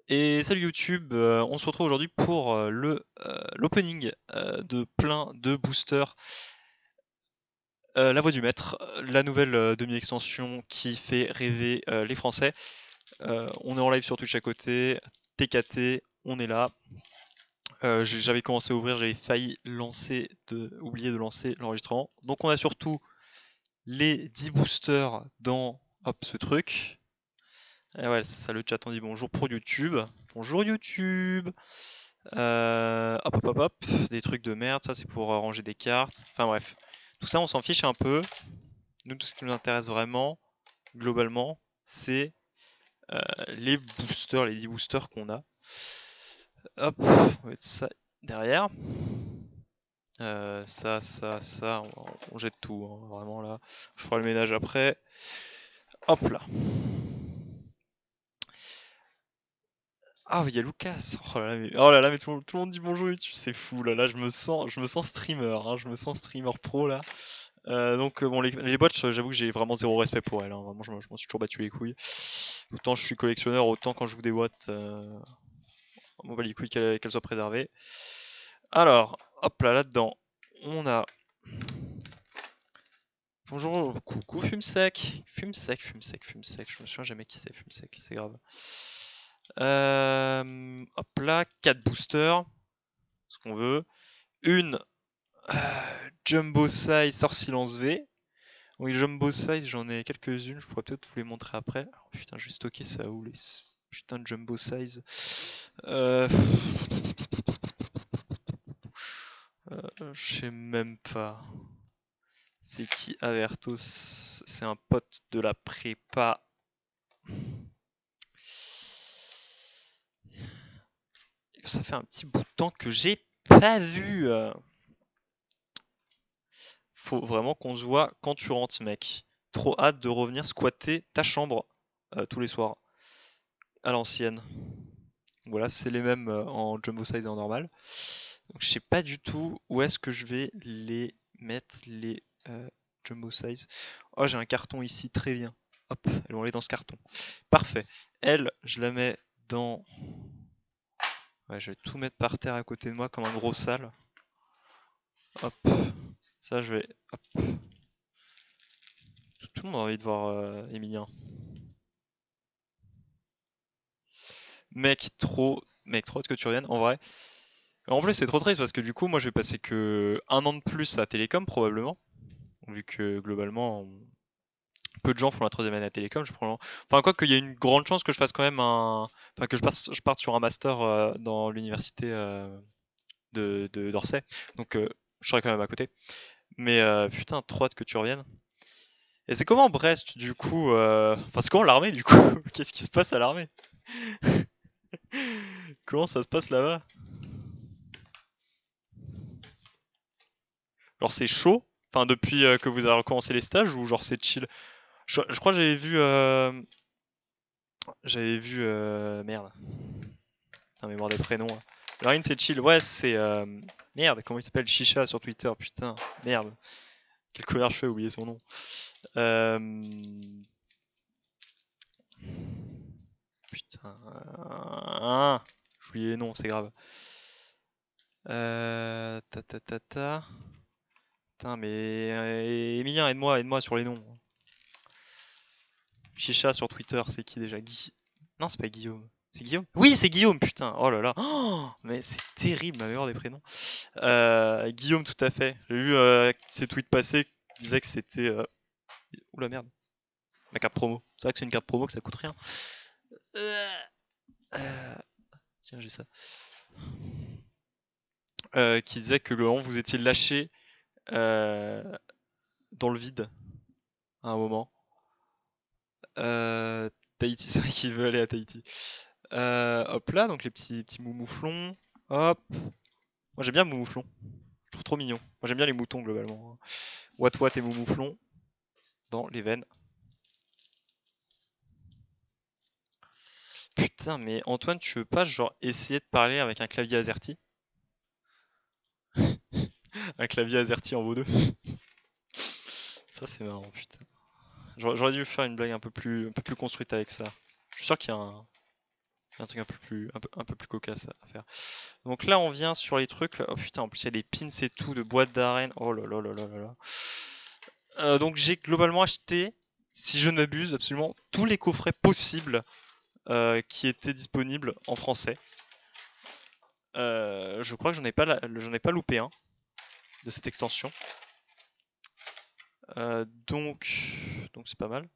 Et salut YouTube, on se retrouve aujourd'hui pour l'opening de plein de boosters. La Voix du Maître, la nouvelle demi-extension qui fait rêver les Français. On est en live sur Twitch à côté, TKT, on est là. J'avais commencé à ouvrir, j'avais failli oublier de lancer l'enregistrement. Donc on a surtout les 10 boosters dans ce truc. Et ouais, c'est ça le chat, on dit bonjour pour YouTube. Bonjour YouTube. Hop, des trucs de merde, ça c'est pour ranger des cartes. Enfin bref, tout ça on s'en fiche un peu. Nous, tout ce qui nous intéresse vraiment, globalement, c'est les boosters, les 10 boosters qu'on a. Hop, on va mettre ça derrière. Ça, on jette tout, hein, vraiment là. Je ferai le ménage après. Hop là. Ah, il y a Lucas. Oh là là, mais tout le monde dit bonjour YouTube, c'est fou là. Là, je me sens streamer, hein, je me sens streamer pro là. Donc bon, les bots, j'avoue que j'ai vraiment zéro respect pour elles, hein. Vraiment, je m'en suis toujours battu les couilles. Autant je suis collectionneur, autant quand je joue des boîtes, on m'en bat les couilles qu'elles soient préservées. Alors, hop là, là-dedans, on a... Bonjour, coucou Fumsec. Fumsec. Je me souviens jamais qui c'est Fumsec, c'est grave. Hop là, 4 boosters, ce qu'on veut. Une Jumbo Size Sort Silence V. Oui, Jumbo Size, j'en ai quelques-unes, je pourrais peut-être vous les montrer après. Alors, putain, je vais stocker ça où les putain de Jumbo Size. Je sais même pas. C'est qui Avertos? C'est un pote de la prépa. Ça fait un petit bout de temps que j'ai pas vu. Faut vraiment qu'on se voit quand tu rentres, mec. Trop hâte de revenir squatter ta chambre tous les soirs. À l'ancienne. Voilà, c'est les mêmes en jumbo size et en normal. Donc je sais pas du tout où est-ce que je vais les mettre, les jumbo size. Oh, j'ai un carton ici, très bien. Hop, elles vont aller dans ce carton. Parfait. Elle, je la mets dans... Ouais, je vais tout mettre par terre à côté de moi comme un gros sale. Hop. Ça, je vais... Hop. Tout le monde a envie de voir Emilien. Mec, trop hâte que tu reviennes, en vrai. En plus, c'est trop triste parce que du coup, moi, je vais passer que un an de plus à Télécom, probablement. Vu que, globalement, peu de gens font la troisième année à Télécom. Enfin, quoi qu'il y a une grande chance que je fasse quand même un... Enfin, que je parte sur un master dans l'université d'Orsay. Donc, je serai quand même à côté. Mais putain, trop hâte que tu reviennes. Et c'est comment Brest, du coup Enfin, c'est comment l'armée, du coup Qu'est-ce qui se passe à l'armée? Comment ça se passe là-bas? Genre c'est chaud, enfin depuis que vous avez recommencé les stages ou genre c'est chill? Je crois que merde, putain mémoire des prénoms, hein. Larine c'est chill, ouais c'est merde, comment il s'appelle? Chicha sur Twitter, putain, merde. Quel connard je fais, oublier son nom. Euh... Putain, j'ai oublié les noms, c'est grave. Ta ta ta ta. Putain mais Emilien, aide-moi sur les noms. Chicha sur Twitter, c'est qui déjà? Non, c'est pas Guillaume. C'est Guillaume? Oui, c'est Guillaume, putain. Oh là là. Oh, mais c'est terrible, ma mémoire des prénoms. Guillaume, tout à fait. J'ai vu ses tweets passés qui disaient que c'était. Oula merde. Ma carte promo. C'est vrai que c'est une carte promo que ça coûte rien. Euh, Tiens, j'ai ça. Qui disait que le moment vous étiez lâché euh, dans le vide à un moment. Tahiti, c'est vrai qu'il veut aller à Tahiti. Hop là, donc les petits moumouflons. Hop. Moi j'aime bien Moumouflon. Je trouve trop mignon. Moi j'aime bien les moutons globalement. Wat et Moumouflon dans les veines. Putain, mais Antoine, tu veux pas genre essayer de parler avec un clavier AZERTY? Un clavier AZERTY en vaut deux. Ça c'est marrant, putain. J'aurais dû faire une blague un peu plus construite avec ça. Je suis sûr qu'il y a un. Un truc un peu plus cocasse à faire. Donc là, on vient sur les trucs. Oh putain, en plus, il y a des pins et tout de boîtes d'arène. Oh là là là là là là. Donc j'ai globalement acheté, si je ne m'abuse, absolument tous les coffrets possibles qui étaient disponibles en français. Je crois que j'en ai pas loupé un de cette extension. Donc c'est pas mal.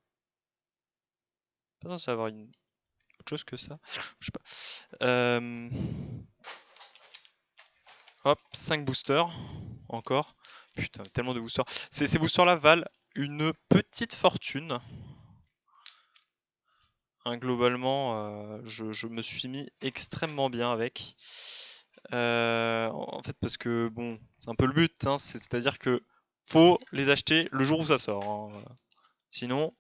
Pas censé avoir une autre chose que ça. Je sais pas. Hop, 5 boosters encore. Putain, tellement de boosters. Ces boosters-là valent une petite fortune. Hein, globalement, je me suis mis extrêmement bien avec. En fait, parce que bon, c'est un peu le but, hein, c'est-à-dire que faut les acheter le jour où ça sort. Hein. Sinon,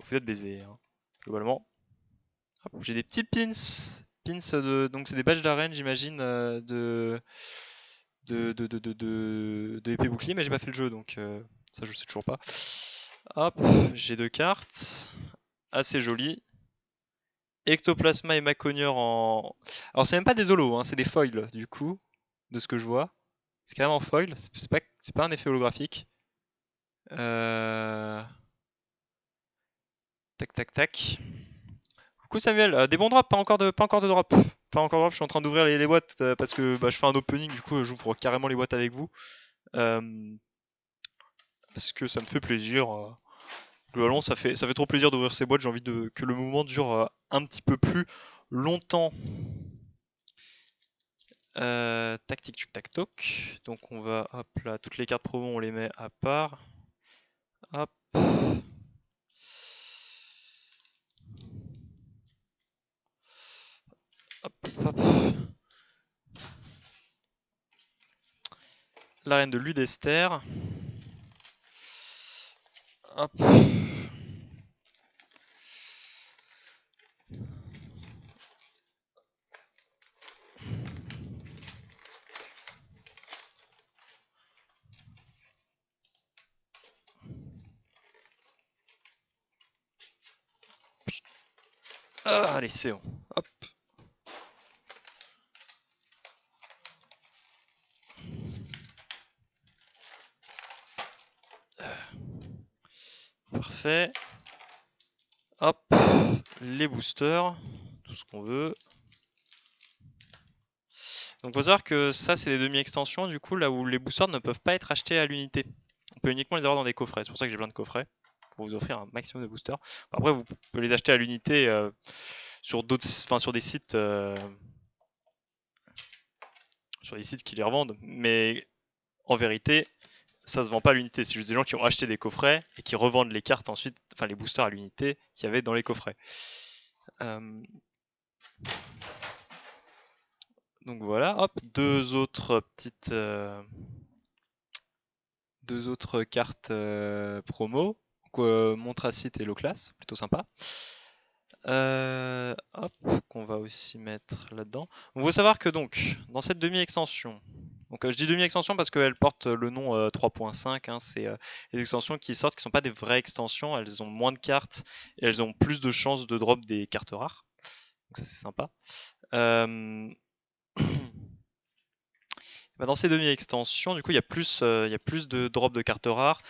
vous êtes baisé. Hein. Globalement. J'ai des petits pins. Donc c'est des badges d'arène, j'imagine, de épée bouclier, mais j'ai pas fait le jeu, donc ça je sais toujours pas. Hop, j'ai 2 cartes. Assez jolies. Ectoplasma et Maconior en... Alors c'est même pas des holos, hein, c'est des foils, du coup, de ce que je vois. C'est carrément foil, c'est pas un effet holographique. Tac tac tac. Coucou Samuel, des bons drops, pas encore de drop. Pas encore de drop, je suis en train d'ouvrir les boîtes parce que bah, je fais un opening, du coup j'ouvre carrément les boîtes avec vous. Parce que ça me fait plaisir. Globalement, ça fait trop plaisir d'ouvrir ces boîtes. J'ai envie que le mouvement dure un petit peu plus longtemps. Tactique tuc tac toc. Donc on va, hop là, toutes les cartes promo on les met à part. Hop. Hop, hop. La reine de Ludester. Hop. Ah, allez, c'est bon. Hop. Parfait. Hop. Les boosters. Tout ce qu'on veut. Donc faut savoir que ça c'est des demi-extensions du coup là où les boosters ne peuvent pas être achetés à l'unité. On peut uniquement les avoir dans des coffrets, c'est pour ça que j'ai plein de coffrets pour vous offrir un maximum de boosters. Après vous pouvez les acheter à l'unité sur d'autres, enfin sur des sites qui les revendent, mais en vérité ça se vend pas à l'unité, c'est juste des gens qui ont acheté des coffrets et qui revendent les cartes ensuite, enfin les boosters à l'unité qu'il y avait dans les coffrets. Donc voilà, hop, deux autres cartes promo. Montracite et low class, plutôt sympa. Hop, qu'on va aussi mettre là-dedans. Il faut savoir que donc, dans cette demi-extension, donc je dis demi-extension parce qu'elle porte le nom 3.5, hein, c'est les extensions qui sortent, qui ne sont pas des vraies extensions, elles ont moins de cartes et elles ont plus de chances de drop des cartes rares. Donc ça c'est sympa. Bah, dans ces demi-extensions, du coup, il y a plus de drops de cartes rares,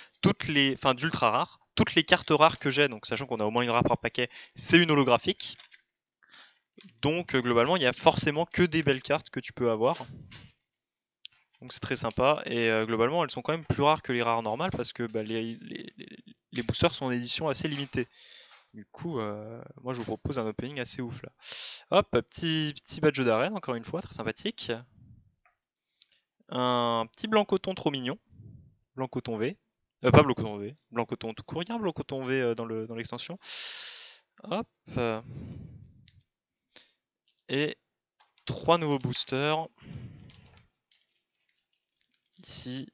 enfin d'ultra rares. Toutes les cartes rares que j'ai, donc sachant qu'on a au moins une rare par paquet, c'est une holographique. Donc globalement, il y a forcément que des belles cartes que tu peux avoir. Donc c'est très sympa. Et globalement, elles sont quand même plus rares que les rares normales parce que bah, les boosters sont en édition assez limitée. Du coup, moi je vous propose un opening assez ouf là. Hop, petit badge d'arène, encore une fois, très sympathique. Un petit blanc coton trop mignon. Blanc coton V. Pas blanc coton V. Blanc coton tout court. Il y a un blanc coton V dans l'extension. Hop. Et 3 nouveaux boosters. Ici.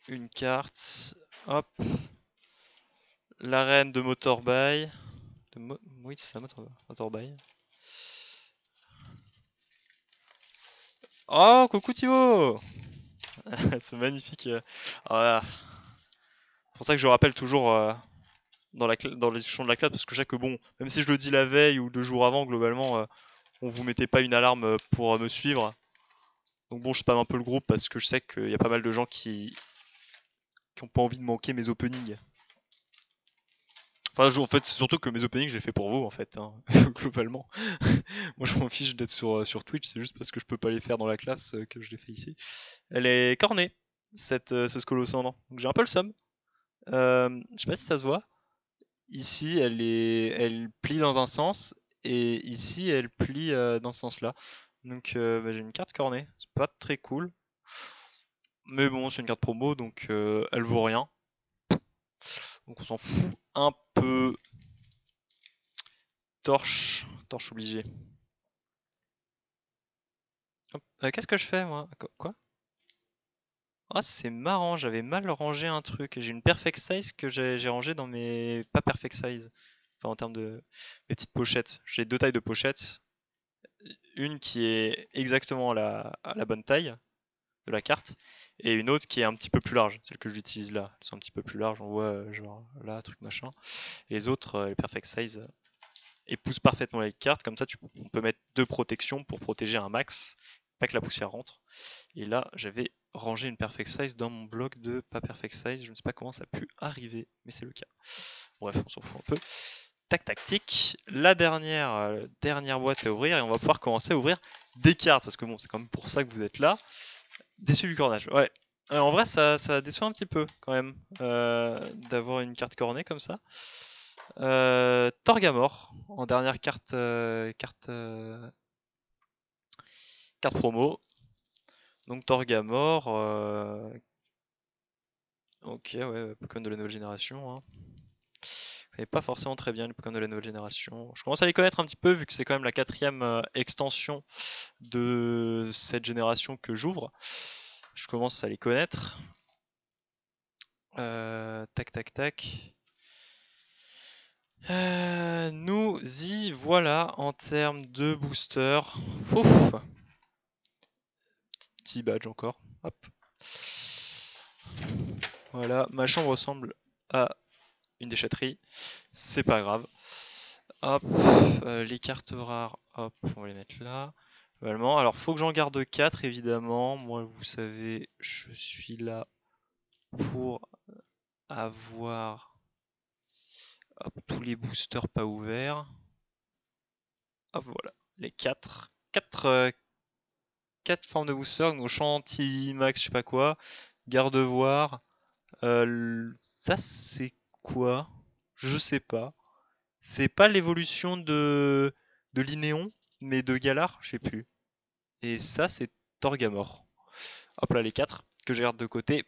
Une carte. Hop. L'arène de Motorbay. Oui, c'est ça, Motorbay. Oh, coucou Thibaut. C'est magnifique. Voilà. C'est pour ça que je rappelle toujours dans les discussions de la classe, parce que je sais que bon, même si je le dis la veille ou 2 jours avant, globalement, on vous mettait pas une alarme pour me suivre. Donc bon, je spam un peu le groupe parce que je sais qu'il y a pas mal de gens qui ont pas envie de manquer mes openings. Enfin, en fait, c'est surtout que mes openings, je les fais pour vous, en fait, hein, globalement. Moi, je m'en fiche d'être sur Twitch, c'est juste parce que je peux pas les faire dans la classe que je les fais ici. Elle est cornée, ce Scolosandre. Donc j'ai un peu le seum. Je sais pas si ça se voit. Ici, elle plie dans un sens, et ici, elle plie dans ce sens-là. Donc bah, j'ai une carte cornée. C'est pas très cool. Mais bon, c'est une carte promo, donc elle vaut rien. Donc on s'en fout un peu. Torche obligé. Qu'est-ce que je fais moi? Quoi? Ah, c'est marrant, j'avais mal rangé un truc. J'ai une perfect size que j'ai rangé dans mes pas perfect size. Enfin, en termes de mes petites pochettes. J'ai 2 tailles de pochettes. Une qui est exactement à la bonne taille de la carte, et une autre qui est un petit peu plus large. Celle que j'utilise là. Elles sont un petit peu plus larges, on voit genre là, truc machin. Et les autres, les perfect size, épousent parfaitement les cartes. Comme ça, on peut mettre 2 protections pour protéger un max, pas que la poussière rentre. Et là, j'avais rangé une perfect size dans mon bloc de pas perfect size. Je ne sais pas comment ça a pu arriver, mais c'est le cas. Bref, on s'en fout un peu. Tac, tactique. La dernière boîte à ouvrir, et on va pouvoir commencer à ouvrir des cartes, parce que bon, c'est quand même pour ça que vous êtes là. Déçu du cornage, ouais. En vrai, ça déçoit un petit peu quand même d'avoir une carte cornée comme ça. Torgamor en dernière carte promo. Donc Torgamor, ok, ouais, Pokémon de la nouvelle génération. Hein. Je connais pas forcément très bien les Pokémon de la nouvelle génération. Je commence à les connaître un petit peu vu que c'est quand même la 4e extension de cette génération que j'ouvre. Je commence à les connaître. Tac, tac, tac. Nous y voilà en termes de booster. Ouf. Petit badge encore. Hop. Voilà, ma chambre ressemble à une déchetterie. C'est pas grave. Hop, les cartes rares, hop, on va les mettre là. Globalement, alors faut que j'en garde 4 évidemment. Moi, vous savez, je suis là pour avoir hop, tous les boosters pas ouverts. Hop, voilà, les 4. 4 formes de boosters, donc champ anti-max, je sais pas quoi. Garde-voir. Ça, c'est quoi? Je sais pas. C'est pas l'évolution de l'Inéon, mais de Galar, je sais plus. Et ça, c'est Torgamor. Hop là, les 4 que je garde de côté.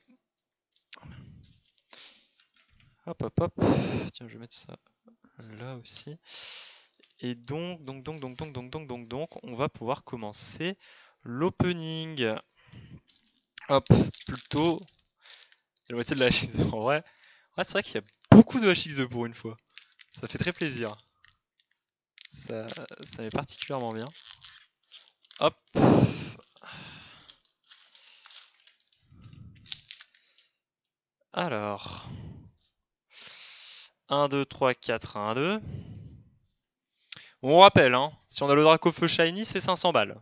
Hop, hop, hop. Tiens, je vais mettre ça là aussi. Et donc, on va pouvoir commencer l'opening. Hop, plutôt. La moitié de la HX2 en vrai. Ouais, c'est vrai qu'il y a beaucoup de HX2 pour une fois. Ça fait très plaisir. Ça met particulièrement bien. Hop. Alors. 1, 2, 3, 4, 1, 2. On rappelle, hein, si on a le Dracofeu Shiny, c'est 500 balles.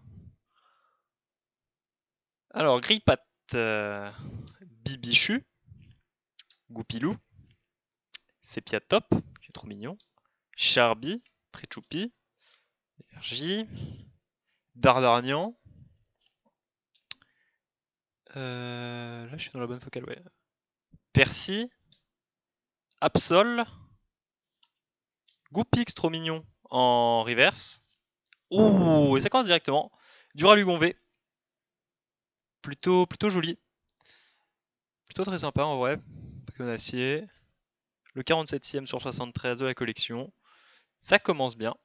Alors, Grippat, Bibichu, Goupilou, Sepiatop, qui est trop mignon, Charby, très choupi, Énergie, Dardarnian. Là, je suis dans la bonne focale, ouais. Percy, Absol, Goupix, trop mignon, en reverse. Ouh, et ça commence directement. Duralugon V. Plutôt joli. Plutôt très sympa en vrai. Pokémon acier. Le 47e sur 73 de la collection. Ça commence bien.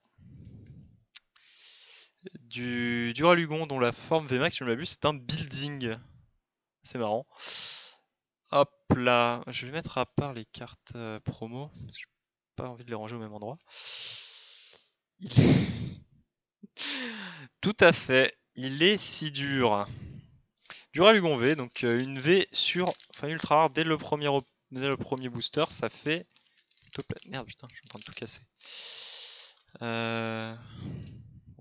Du Duralugon dont la forme VMAX, si je ne m'abuse, c'est un building. C'est marrant. Hop là, je vais mettre à part les cartes promo. J'ai pas envie de les ranger au même endroit. Tout à fait, il est si dur. Duralugon V, donc une V sur, enfin ultra rare dès le premier booster, ça fait s'il te plaît. Merde, putain, je suis en train de tout casser.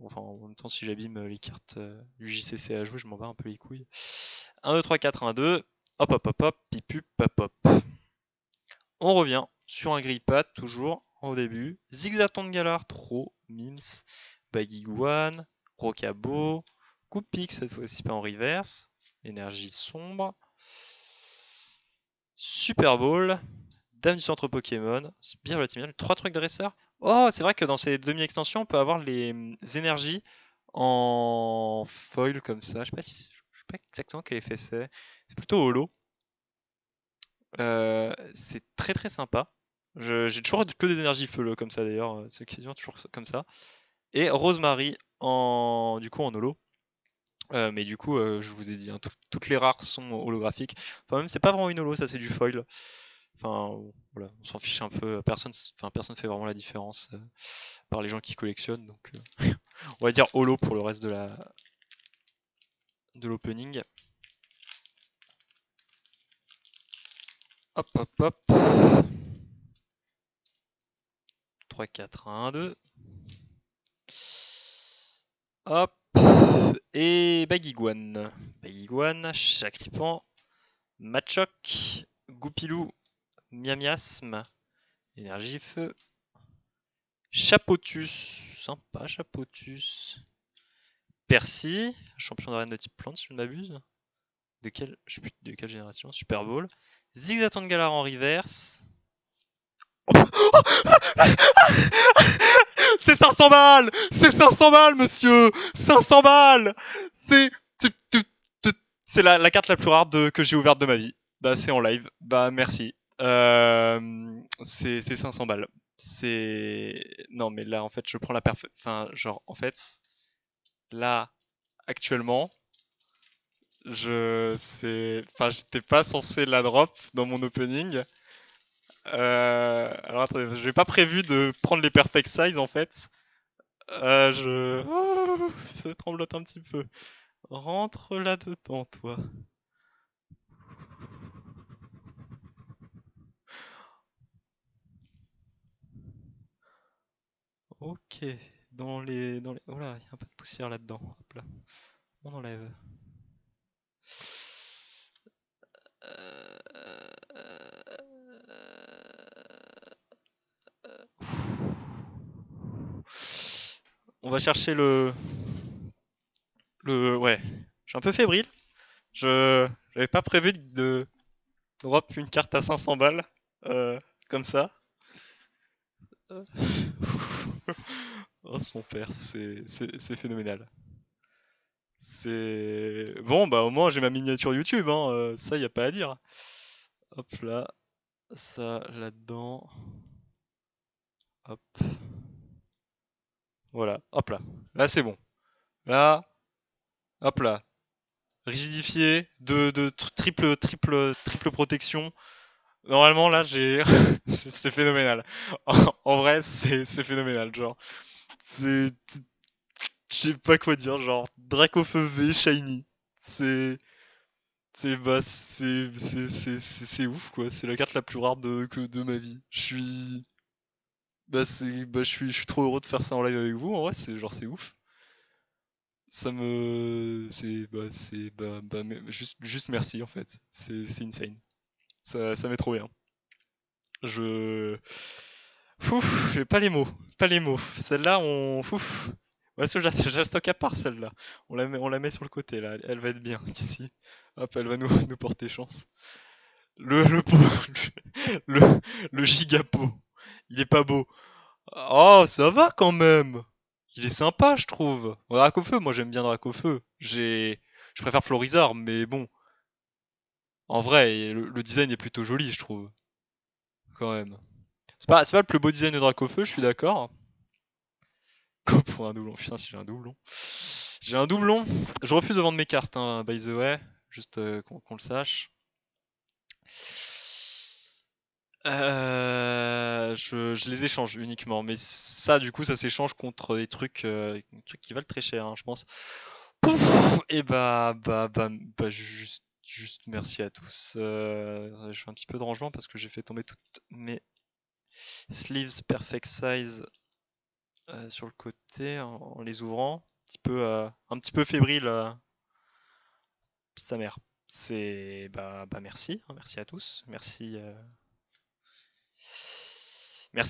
Enfin, en même temps, si j'abîme les cartes du JCC à jouer, je m'en bats un peu les couilles. 1, 2, 3, 4, 1, 2. Hop, hop, hop, hop, pipu, pop, hop. On revient sur un grille-pad, toujours au début. Zigzaton de Galar, trop, Mims, Bagiguan, Rocabo, Coupix, cette fois-ci pas en reverse. Énergie sombre. Super Bowl, Dame du centre Pokémon, c'est bien relativement. 3 trucs dresseurs. Oh, c'est vrai que dans ces demi-extensions, on peut avoir les énergies en foil comme ça. Je sais pas exactement quel effet c'est. C'est plutôt holo. C'est très très sympa. J'ai toujours que des énergies feu comme ça d'ailleurs. C'est quasiment toujours comme ça. Et Rosemary du coup en holo. Mais du coup, je vous ai dit, hein, toutes les rares sont holographiques. Enfin, même c'est pas vraiment une holo, ça c'est du foil. Enfin, voilà, on s'en fiche un peu. Personne fait vraiment la différence par les gens qui collectionnent. Donc, on va dire holo pour le reste de l'opening. Hop, hop, hop. 3, 4, 1, 2. Hop. Et Bagiguan. Bagiguan, Chakripan, Machoc, Goupilou, Miamiasme, Énergie Feu, Chapotus, sympa Chapotus, Percy, champion d'arène de type plante si je ne m'abuse. Je sais plus de quelle génération, Super Bowl. Zigzaton de Galar en reverse. C'est 500 balles! C'est 500 balles, monsieur! 500 balles! C'est. C'est la carte la plus rare que j'ai ouverte de ma vie. Bah, c'est en live. Bah, merci. C'est 500 balles. C'est. Non, mais là, en fait, je prends la perf. Enfin, genre, en fait, là, actuellement, Enfin, j'étais pas censé la drop dans mon opening. Alors, attendez, j'ai pas prévu de prendre les perfect size, en fait. Oh, ça tremblote un petit peu. Rentre là-dedans, toi. Ok. Oh là, il y a un peu de poussière là-dedans. Hop là. On enlève. On va chercher Ouais. Je suis un peu fébrile. J'avais pas prévu de drop une carte à 500 balles. Comme ça. Oh, son père, c'est phénoménal. C'est. Bon, bah au moins j'ai ma miniature YouTube, hein. Ça, y a pas à dire. Hop là. Ça là-dedans. Hop. Voilà. Hop là. Là, c'est bon. Là. Hop là. Rigidifié. Triple protection. Normalement, là, j'ai. C'est phénoménal. En vrai, c'est phénoménal. Genre. C'est. Je sais pas quoi dire. Genre. Dracofeu V Shiny. C'est. C'est ouf quoi, c'est la carte la plus rare de ma vie. Je suis trop heureux de faire ça en live avec vous, en vrai c'est ouf. Ça me juste merci en fait. C'est insane. Ça m'est trop bien. Je j'ai pas les mots, pas les mots. Celle-là ouf. Ouais, je la stocke à part celle-là. On la met sur le côté là, elle va être bien ici. Hop, elle va nous porter chance. Le le, le gigapo. Il est pas beau. Oh, ça va quand même. Il est sympa, je trouve. Dracofeu, moi j'aime bien Dracofeu. Je préfère Florizard, mais bon. En vrai, le design est plutôt joli, je trouve. Quand même. C'est pas le plus beau design de Dracofeu, je suis d'accord. Pour un doublon. Putain, si j'ai un doublon. J'ai un doublon. Je refuse de vendre mes cartes, hein, by the way. Juste qu'on le sache. Je les échange uniquement, mais ça, du coup, ça s'échange contre des trucs qui valent très cher, hein, je pense. Pouf et juste merci à tous. Je fais un petit peu de rangement parce que j'ai fait tomber toutes mes Sleeves perfect size sur le côté en les ouvrant. Un petit peu fébrile. Sa mère. C'est bah merci, hein, merci à tous. Merci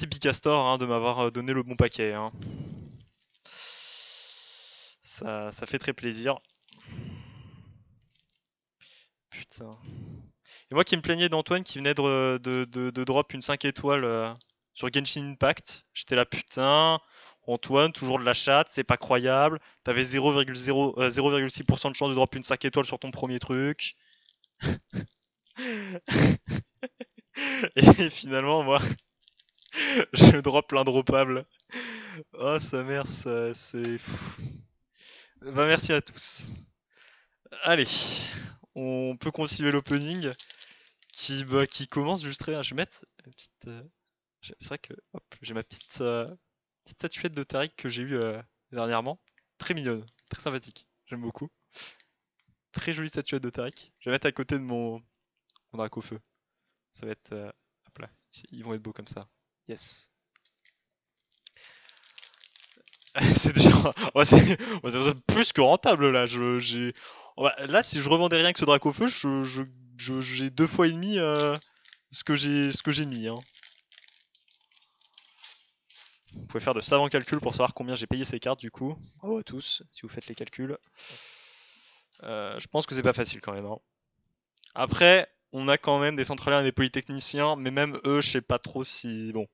Picastor hein, de m'avoir donné le bon paquet. Hein. Ça fait très plaisir. Putain. Et moi qui me plaignais d'Antoine qui venait de drop une 5 étoiles sur Genshin Impact. J'étais là, putain, Antoine, toujours de la chatte, c'est pas croyable. T'avais 0,6% de chance de drop une 5 étoiles sur ton premier truc. Et finalement, moi, je drop l'indroppable. Oh, sa mère, ça, c'est. Bah, merci à tous. Allez, on peut continuer l'opening qui commence juste très. Je vais mettre une petite. C'est vrai que hop, j'ai ma petite statuette de Tariq que j'ai eue dernièrement. Très mignonne, très sympathique. J'aime beaucoup. Très jolie statuette de Tariq. Je vais la mettre à côté de mon drac au feu. Ça va être. Hop là, ils vont être beaux comme ça. Yes. C'est déjà. Ouais, c'est plus que rentable là. Là, si je revendais rien que ce drac au feu, j'ai 2 fois et demi ce que j'ai mis. Hein. Vous pouvez faire de savants calculs pour savoir combien j'ai payé ces cartes du coup. Bravo à tous, si vous faites les calculs. Je pense que c'est pas facile quand même. Hein. Après, on a quand même des centraliens et des polytechniciens, mais même eux, je sais pas trop si. Bon.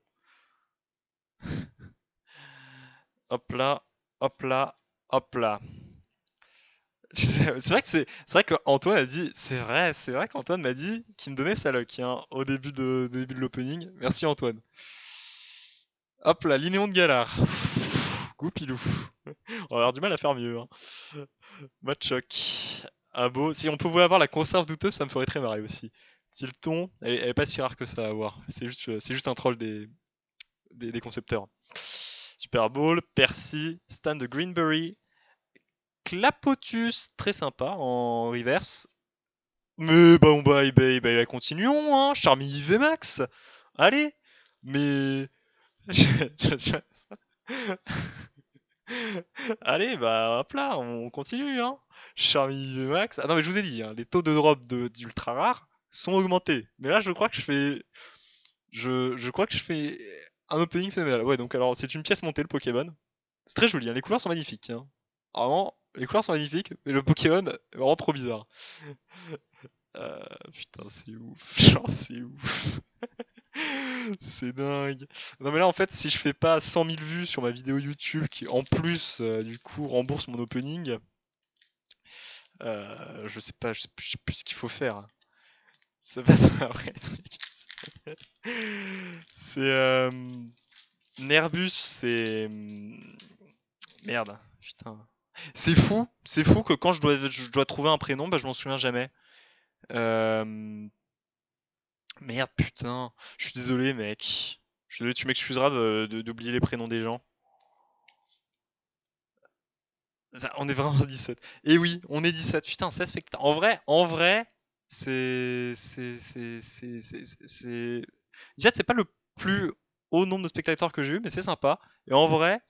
Hop là, hop là, hop là. C'est vrai qu'Antoine a dit, c'est vrai qu'Antoine m'a dit qu'il me donnait sa luck hein, au début de l'opening. Merci Antoine. Hop là, Linéon de Galard. Goupilou. On va avoir du mal à faire mieux. Hein. Matchok. Ah beau. Si on pouvait avoir la conserve douteuse, ça me ferait très marrer aussi. Tilton, elle est pas si rare que ça à avoir. C'est juste un troll des concepteurs. Super Bowl, Percy, Stan de Greenberry, Clapotus, très sympa en reverse. Mais continuons, hein. Charmy VMAX. Allez. Mais. Allez, bah hop là, on continue, hein. Charmy VMAX. Ah non, mais je vous ai dit, hein, les taux de drop d'ultra rare sont augmentés. Mais là, je crois que je fais. Je crois que je fais un opening phénoménal. Ouais, donc alors, c'est une pièce montée, le Pokémon. C'est très joli, hein. Les couleurs sont magnifiques. Hein. Vraiment, les couleurs sont magnifiques, mais le Pokémon est vraiment trop bizarre. Putain, c'est ouf. Genre, c'est ouf. C'est dingue. Non mais là en fait si je fais pas 100 000 vues sur ma vidéo YouTube qui en plus du coup rembourse mon opening, je sais plus ce qu'il faut faire. C'est pas ça un vrai truc. C'est Nerbus, c'est merde. Putain. C'est fou que quand je dois trouver un prénom, bah je m'en souviens jamais. Euh, Merde, putain. Je suis désolé, mec. Je suis désolé, tu m'excuseras d'oublier les prénoms des gens. On est vraiment 17. Et oui, on est 17. Putain, 16 spectateurs. En vrai, c'est. 17, c'est pas le plus haut nombre de spectateurs que j'ai eu, mais c'est sympa. Et en vrai,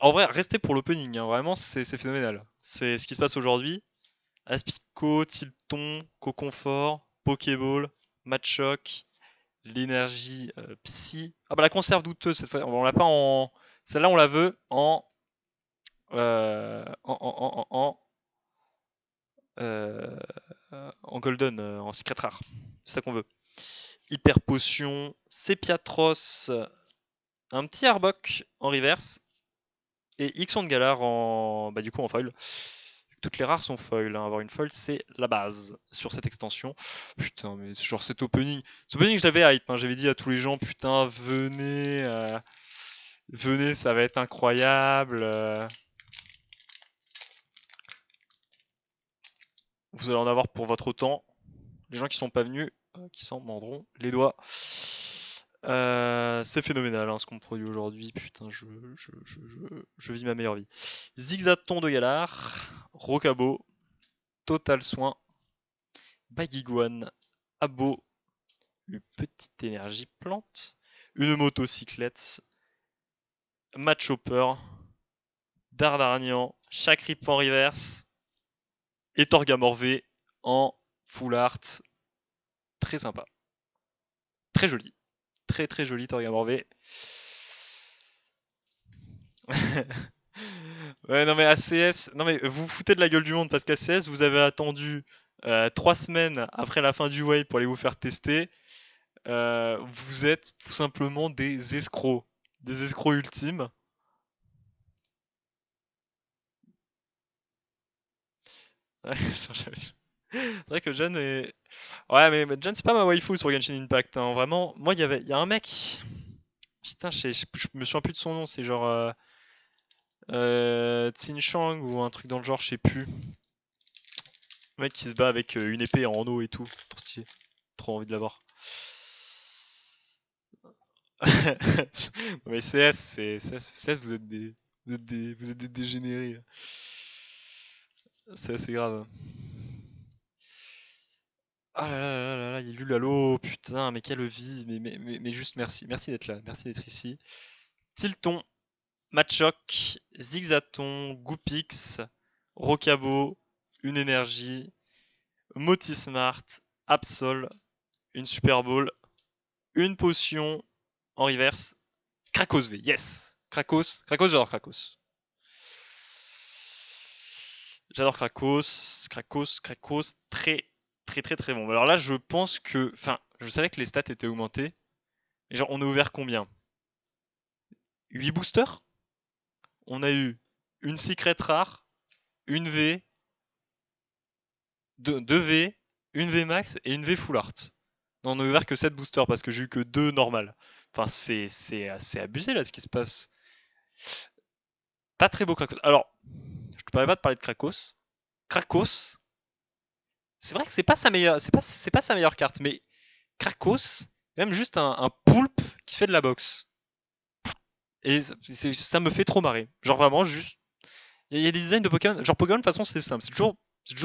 restez pour l'opening. Hein. Vraiment, c'est phénoménal. C'est ce qui se passe aujourd'hui. Aspico, Tilton, Coconfort, Pokéball, Matchok, l'énergie Psy. Ah bah la conserve douteuse cette fois. On l'a pas en. Celle-là, on la veut euh, en golden, en secret rare. C'est ça qu'on veut. Hyper potion, Sepiatros, un petit Arbok en reverse et Ixon de Galar en du coup en foil. Toutes les rares sont foil. Hein. Avoir une foil, c'est la base sur cette extension. Putain, mais genre cet opening, je l'avais hype. Hein. J'avais dit à tous les gens, putain, venez, ça va être incroyable. Vous allez en avoir pour votre temps. Les gens qui sont pas venus, qui s'en mordront les doigts. C'est phénoménal hein, ce qu'on produit aujourd'hui. Putain, je vis ma meilleure vie. Zigzaton de Galar, Rocabo, Total Soin, Bagiguan, Abo, une petite énergie plante, une motocyclette, Match Hopper, Dardarnian, Chakrip en reverse et Torgamorvé en full art. Très sympa. Très joli. Très très joli Torgamorvé. Ouais, non mais ACS, non mais vous vous foutez de la gueule du monde parce qu'ACS, vous avez attendu 3 semaines après la fin du wave pour aller vous faire tester. Vous êtes tout simplement des escrocs. Des escrocs ultimes. Ouais, c'est vrai que John est... Ouais, mais John, c'est pas ma waifu sur Genshin Impact, hein. Vraiment, moi, il y a un mec... Putain, je me souviens plus de son nom, c'est genre... Xin Shang ou un truc dans le genre, je sais plus. Le mec qui se bat avec une épée en eau et tout. Trop stylé. Trop envie de l'avoir. Non mais CS, vous êtes des dégénérés. C'est assez grave. Ah là là là là là, il y a Lulalo, putain, mais quelle vie, mais juste merci, merci d'être là, merci d'être ici. Tilton, Machoc, Zigzaton, Goopix, Rocabo, une énergie, Motismart, Absol, une Super Bowl, une potion en reverse, Krakos V, yes! Krakos, j'adore Krakos. J'adore Krakos, très très très très bon. Alors là, je pense que, enfin, je savais que les stats étaient augmentées. Et genre, on a ouvert combien? 8 boosters? On a eu une secret rare, une V, 2 V, une V max et une V full art. Non, on a ouvert que 7 boosters parce que j'ai eu que 2 normales. Enfin, c'est assez abusé là ce qui se passe. Pas très beau Krakos. Alors, je te permets pas de parler de Krakos. Krakos, c'est vrai que c'est pas sa meilleure, c'est pas sa meilleure carte, mais Krakos, même juste un poulpe qui fait de la boxe. Et ça me fait trop marrer. Genre vraiment, juste. Il y a des designs de Pokémon. Genre Pokémon, de toute façon, c'est simple. C'est toujours,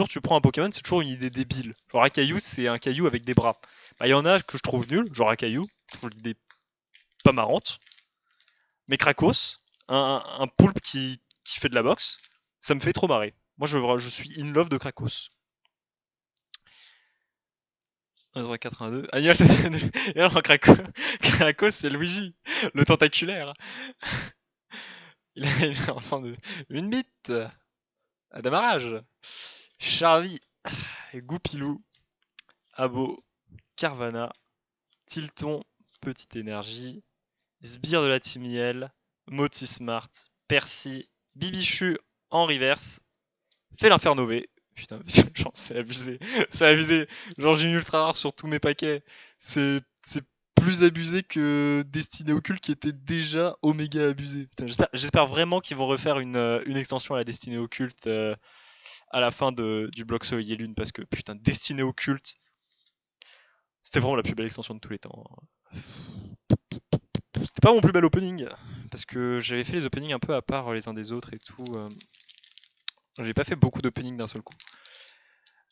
tu prends un Pokémon, c'est toujours une idée débile. Genre un caillou, c'est un caillou avec des bras. Bah, il y en a que je trouve nul, genre un caillou. Je trouve l'idée pas marrante. Mais Krakos, un poulpe qui fait de la boxe, ça me fait trop marrer. Moi, je suis in love de Krakos. 1,82. Agnol, Krakos, c'est Luigi, le tentaculaire. Il a en forme de. Une bite à démarrage. Charlie, Goupilou, Abo, Carvana, Tilton, Petite Énergie, Sbire de la Timiel, Motismart, Percy, Bibichu en reverse, fait l'Inferno V. Putain, genre, c'est abusé. C'est abusé. Genre, j'ai une ultra rare sur tous mes paquets. C'est plus abusé que Destinée Occulte qui était déjà Oméga abusé. Putain, j'espère vraiment qu'ils vont refaire une extension à la Destinée Occulte à la fin du bloc Soleil et Lune parce que putain, Destinée Occulte, c'était vraiment la plus belle extension de tous les temps. C'était pas mon plus bel opening parce que j'avais fait les openings un peu à part les uns des autres et tout. J'ai pas fait beaucoup d'openings d'un seul coup.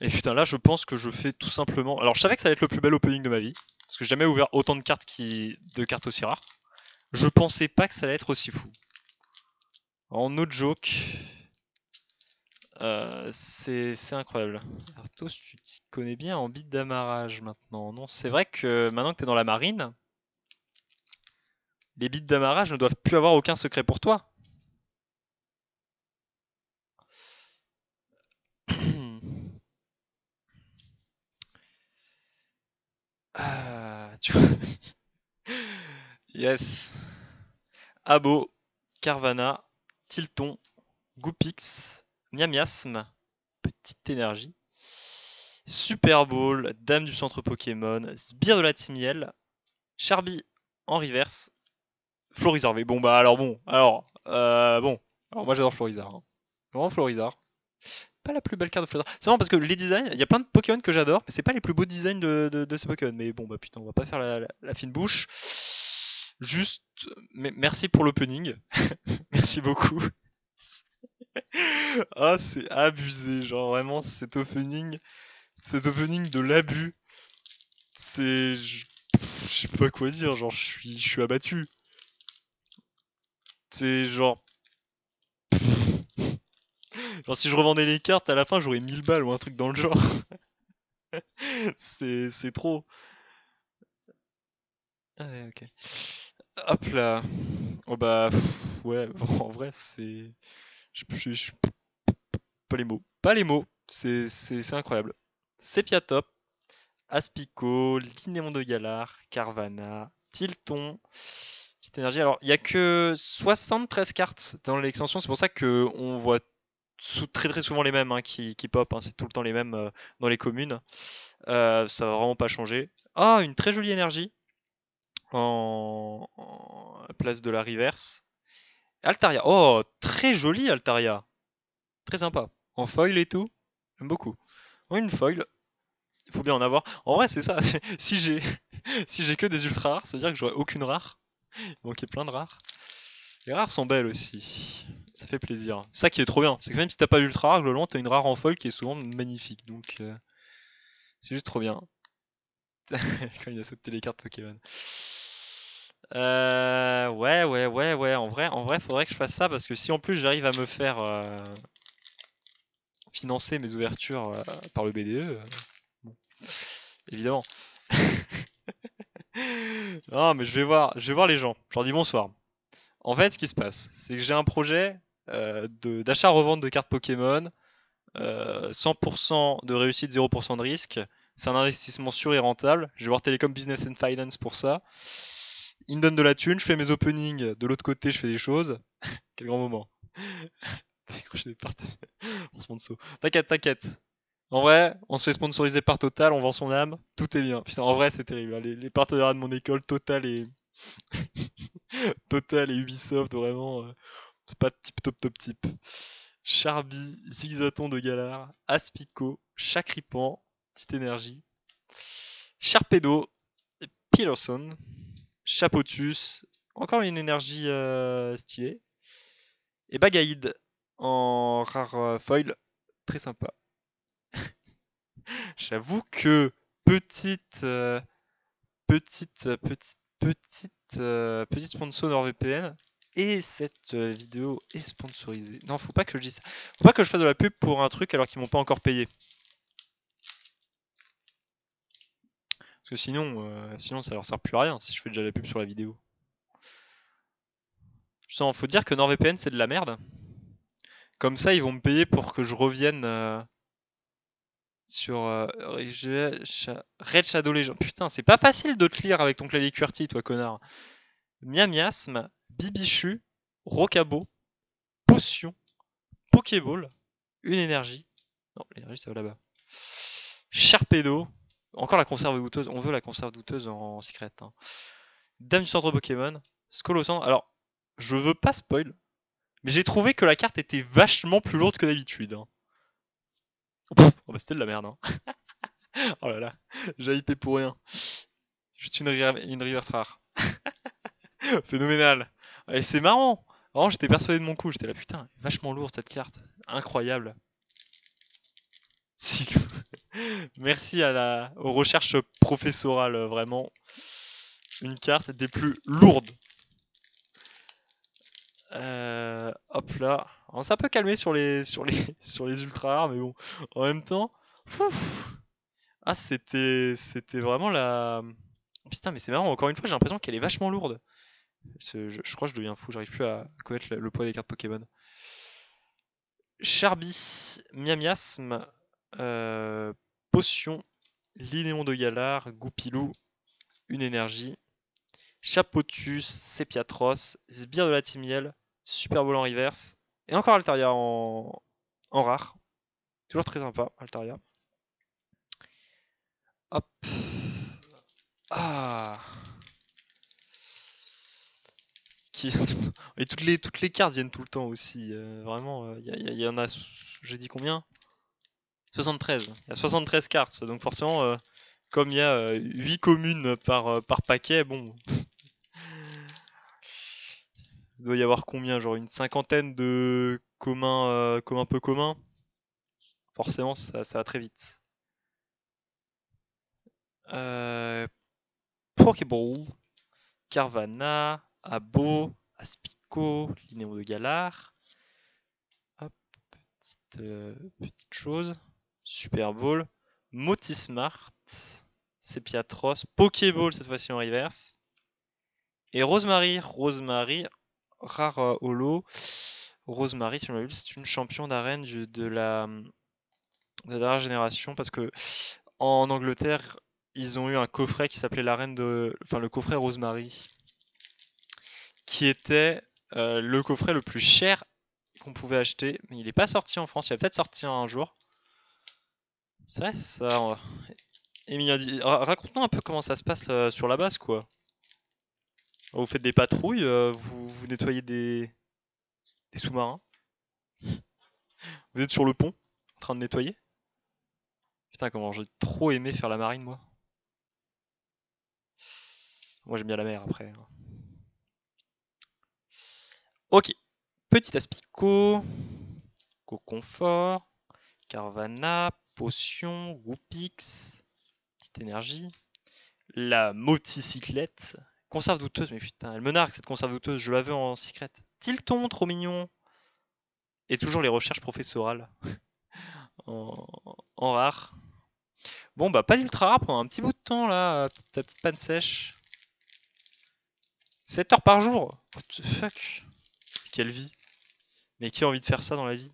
Et putain, là, je pense que je fais tout simplement. Alors, je savais que ça allait être le plus bel opening de ma vie parce que j'ai jamais ouvert autant de cartes aussi rares. Je pensais pas que ça allait être aussi fou. En no joke, c'est incroyable. Arthos, tu t'y connais bien en bit d'amarrage maintenant, non? C'est vrai que maintenant que t'es dans la marine, les bits d'amarrage ne doivent plus avoir aucun secret pour toi. Tu vois. Yes. Abo, Carvana, Tilton, Goupix, Miamiasme, Petite Énergie, Super Bowl, Dame du Centre Pokémon, Sbire de la Timiel, Charby en reverse, Florizarre V. Bon bah alors bon, alors moi j'adore Florizarre. Hein. Vraiment Florizarre. Pas la plus belle carte de Florizarre. C'est marrant parce que les designs, il y a plein de Pokémon que j'adore, mais c'est pas les plus beaux designs de ces Pokémon. Mais bon bah putain, on va pas faire la fine bouche. Juste, merci pour l'opening. Merci beaucoup. Ah, c'est abusé, genre vraiment cet opening de l'abus. C'est Je sais pas quoi dire, genre je suis abattu. C'est genre... Genre si je revendais les cartes à la fin j'aurais 1000 balles ou un truc dans le genre. C'est trop. Ah ouais, ok. Hop là. Oh bah ouais, en vrai c'est... Je pas les mots. Pas les mots. C'est incroyable. Sepia Top, Aspico, Linémon de Galar, Carvana, Tilton, Petite énergie. Alors, il n'y a que 73 cartes dans l'extension, c'est pour ça qu'on voit très très souvent les mêmes qui pop, c'est tout le temps les mêmes dans les communes. Ça va vraiment pas changer. Ah, une très jolie énergie en place de la reverse. Altaria. Oh, très jolie Altaria. Très sympa. En foil et tout. J'aime beaucoup. Oh, une foil. Il faut bien en avoir. En vrai, c'est ça. Si j'ai si j'ai que des ultra rares, ça veut dire que j'aurai aucune rare. Il manquait plein de rares. Les rares sont belles aussi. Ça fait plaisir. C'est ça qui est trop bien. C'est que même si t'as pas d'ultra rare, globalement, t'as une rare en foil qui est souvent magnifique. Donc, c'est juste trop bien. Quand il a sauté les cartes Pokémon. Ouais. En vrai, faudrait que je fasse ça parce que si en plus j'arrive à me faire financer mes ouvertures par le BDE, bon, évidemment. Non, mais je vais voir les gens. Je leur dis bonsoir. En fait, ce qui se passe, c'est que j'ai un projet d'achat-revente de cartes Pokémon, 100% de réussite, 0% de risque. C'est un investissement sûr et rentable. Je vais voir Telecom Business and Finance pour ça. Ils me donnent de la thune, je fais mes openings. De l'autre côté, je fais des choses. Quel grand moment. Décrocher des parties. On se sponsor. T'inquiète, t'inquiète. En vrai, on se fait sponsoriser par Total, on vend son âme, tout est bien. Putain, en vrai, c'est terrible. Les partenariats de mon école, Total et Total et Ubisoft, vraiment, c'est pas tip top top tip. Charby, Zigzaton de Galar, Aspico, Chacripan, Petite Énergie, Sharpedo, Peterson, Chapotus, encore une énergie stylée, et Bagaïd en rare foil, très sympa. J'avoue que petite, petite sponsor NordVPN, et cette vidéo est sponsorisée. Non, faut pas que je dise ça. Faut pas que je fasse de la pub pour un truc alors qu'ils m'ont pas encore payé. Parce que sinon ça leur sert plus à rien si je fais déjà la pub sur la vidéo. Justement, faut dire que NordVPN c'est de la merde. Comme ça, ils vont me payer pour que je revienne sur Red Shadow Legend. Putain, c'est pas facile de te lire avec ton clavier QWERTY, toi connard. Miasme, Bibichu, Rocabo, Potion, Pokéball, une énergie. Non, l'énergie ça va là-bas. Sharpedo, encore la conserve douteuse. On veut la conserve douteuse en secret. Dame du centre Pokémon, Skolosand. Alors, je veux pas spoil, mais j'ai trouvé que la carte était vachement plus lourde que d'habitude. Oh bah c'était de la merde. Oh là là, j'ai hypé pour rien. Juste une reverse rare. Phénoménal. Et c'est marrant. Vraiment, j'étais persuadé de mon coup. J'étais là, putain, vachement lourde cette carte. Incroyable. Merci aux recherches professorales, vraiment. Une carte des plus lourdes. Hop là. Alors, ça peut calmer sur les ultra rares, mais bon. En même temps. Ah, c'était vraiment la. Putain, mais c'est marrant. Encore une fois, j'ai l'impression qu'elle est vachement lourde. Je crois que je deviens fou. J'arrive plus à connaître le poids des cartes Pokémon. Charby, Miamiasme, Potion, Linéon de Galar, Goupilou, une énergie, Chapotus, Sepiatros, Sbire de la Timiel, Super Ball en reverse, et encore Altaria en rare. Toujours très sympa, Altaria. Hop. Ah. Et toutes les cartes viennent tout le temps aussi. Vraiment, il y en a, j'ai dit combien? 73. Il y a 73 cartes, donc forcément, comme il y a 8 communes par paquet, bon, il doit y avoir combien? Genre une cinquantaine de communs peu communs. Forcément, ça va très vite. Euh, Pokéball, Carvana, Abo, Aspico, Linéo de Galar. Hop, petite chose. Super Bowl, Motismart, Sepiatros, Pokéball cette fois-ci en reverse. Et Rosemary, rare holo. Rosemary, si on l'a vu, c'est une championne d'arène de la dernière génération parce que en Angleterre, ils ont eu un coffret qui s'appelait le coffret Rosemary, qui était le coffret le plus cher qu'on pouvait acheter, mais il n'est pas sorti en France. Il va peut-être sortir un jour. C'est vrai ça. Emilien, raconte-nous un peu comment ça se passe sur la base, quoi. Vous faites des patrouilles, vous nettoyez des sous-marins. Vous êtes sur le pont, en train de nettoyer. Putain, comment j'ai trop aimé faire la marine, moi. Moi, j'aime bien la mer, après. Ok. Petit Aspico. Co-confort. Carvana. Potion. Goupix. Petite énergie. La moticyclette. Conserve douteuse, mais putain, elle me nargue cette conserve douteuse, je la veux en secret. Tilton, trop mignon. Et toujours les recherches professorales. en rare. Bon, bah, pas d'ultra rare pendant un petit bout de temps, là, ta petite panne sèche. 7 heures par jour? What the fuck? Quelle vie? Mais qui a envie de faire ça dans la vie?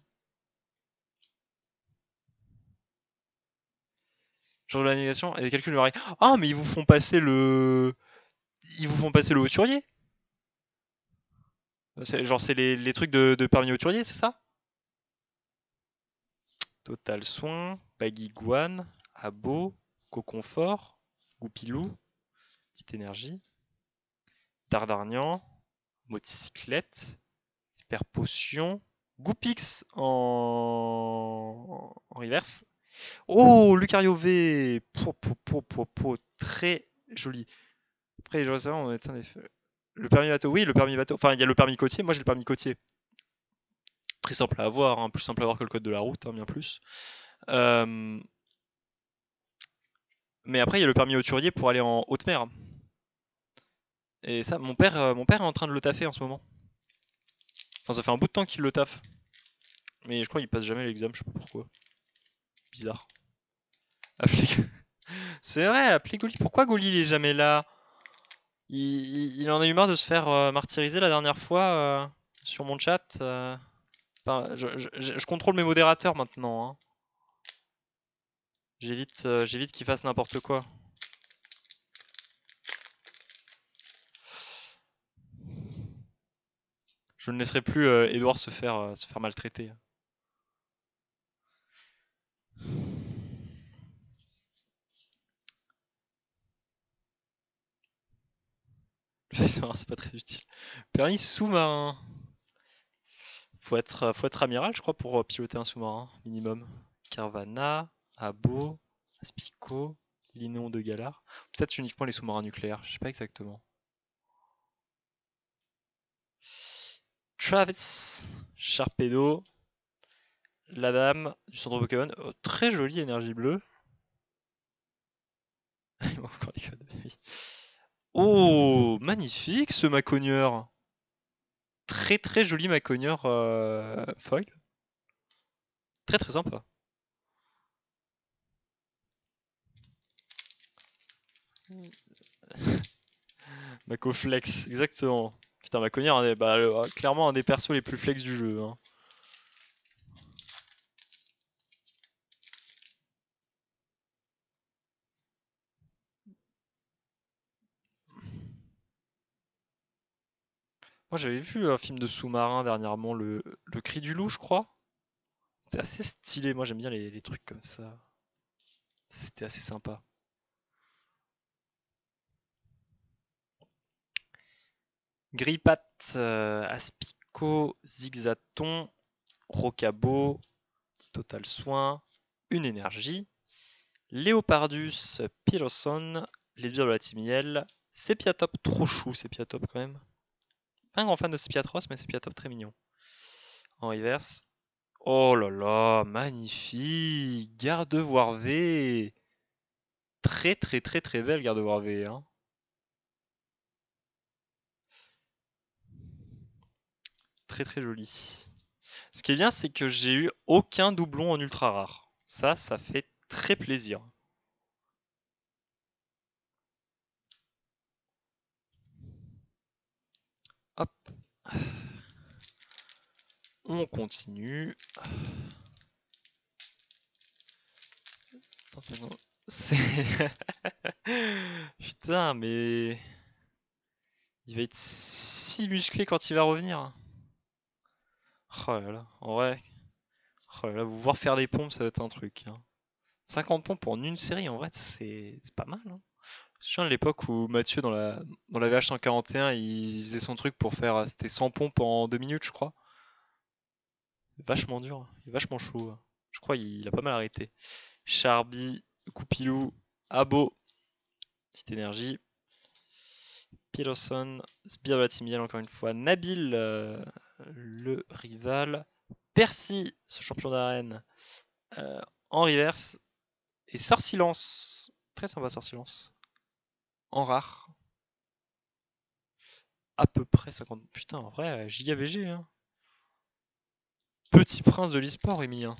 Genre de la négation et des calculs de pareil. Ah, mais ils vous font passer le. Ils vous font passer le hauturier? Genre, c'est les trucs de permis hauturier, c'est ça? Total soin, Bagiguan, Abo, Co-confort, Goupilou, petite énergie, Dardarnian, Moticyclette, Hyper potion, Goupix en reverse. Oh, Lucario V! Très joli. Après, je sais pas, on est le permis bateau, oui, le permis bateau. Enfin, il y a le permis côtier. Moi, j'ai le permis côtier. Très simple à avoir, hein, plus simple à avoir que le code de la route, hein, bien plus. Mais après, il y a le permis hauturier pour aller en haute mer. Et ça, mon père est en train de le taffer en ce moment. Enfin, ça fait un bout de temps qu'il le taffe. Mais je crois qu'il passe jamais l'examen, je sais pas pourquoi. Bizarre. C'est vrai, appelez Goli. Pourquoi Goli il est jamais là? Il en a eu marre de se faire martyriser la dernière fois sur mon chat. Enfin, je contrôle mes modérateurs maintenant, hein. J'évite qu'il fasse n'importe quoi. Je ne laisserai plus Edouard se faire maltraiter. Le permis sous-marin, c'est pas très utile. Permis sous-marin. Faut être amiral, je crois, pour piloter un sous-marin, minimum. Carvana, Abo, Aspico, Linéon de Galar. Peut-être uniquement les sous-marins nucléaires, je sais pas exactement. Travis, Sharpedo, la dame du centre Pokémon. Oh, très jolie énergie bleue. Il manque encore les codes. Oh, magnifique ce Macogneur. Très très joli Macogneur foil. Très très sympa. Macoflex, exactement. Putain, Macogneur, clairement un des persos les plus flex du jeu, hein. Moi j'avais vu un film de sous-marin dernièrement, le Cri du loup, je crois. C'est assez stylé, moi j'aime bien les trucs comme ça. C'était assez sympa. Grippat, Aspico, Zigzaton, Rocabo, Total Soin, une énergie, Léopardus, Pyroson, les sbires de la Timiel, Sepiatop, trop chou Sepiatop quand même. Pas un grand fan de Sepiatros, mais Sepiatop très mignon. En reverse. Oh là là, magnifique! Gardevoir V! Très très très très belle Gardevoir V, hein. très très joli. Ce qui est bien, c'est que j'ai eu aucun doublon en ultra rare. Ça fait très plaisir. Hop. On continue. Putain, mais... Il va être si musclé quand il va revenir. Oh là là, en vrai. Oh là là, vous voir faire des pompes, ça va être un truc. 50 pompes en une série, en vrai, c'est pas mal. Je me souviens de l'époque où Mathieu, dans la VH 141, il faisait son truc pour faire. C'était 100 pompes en 2 minutes, je crois. Vachement dur, il est vachement chaud. Je crois qu'il a pas mal arrêté. Charby, Koupilou, Abo, petite énergie. Peterson, Sbire de la Team Yell encore une fois. Nabil, le rival. Percy, ce champion d'arène, en reverse. Et Sortilence, très sympa Sortilence. En rare. À peu près 50. Putain, en vrai, giga VG. Hein. Petit prince de l'e-sport, Emilien.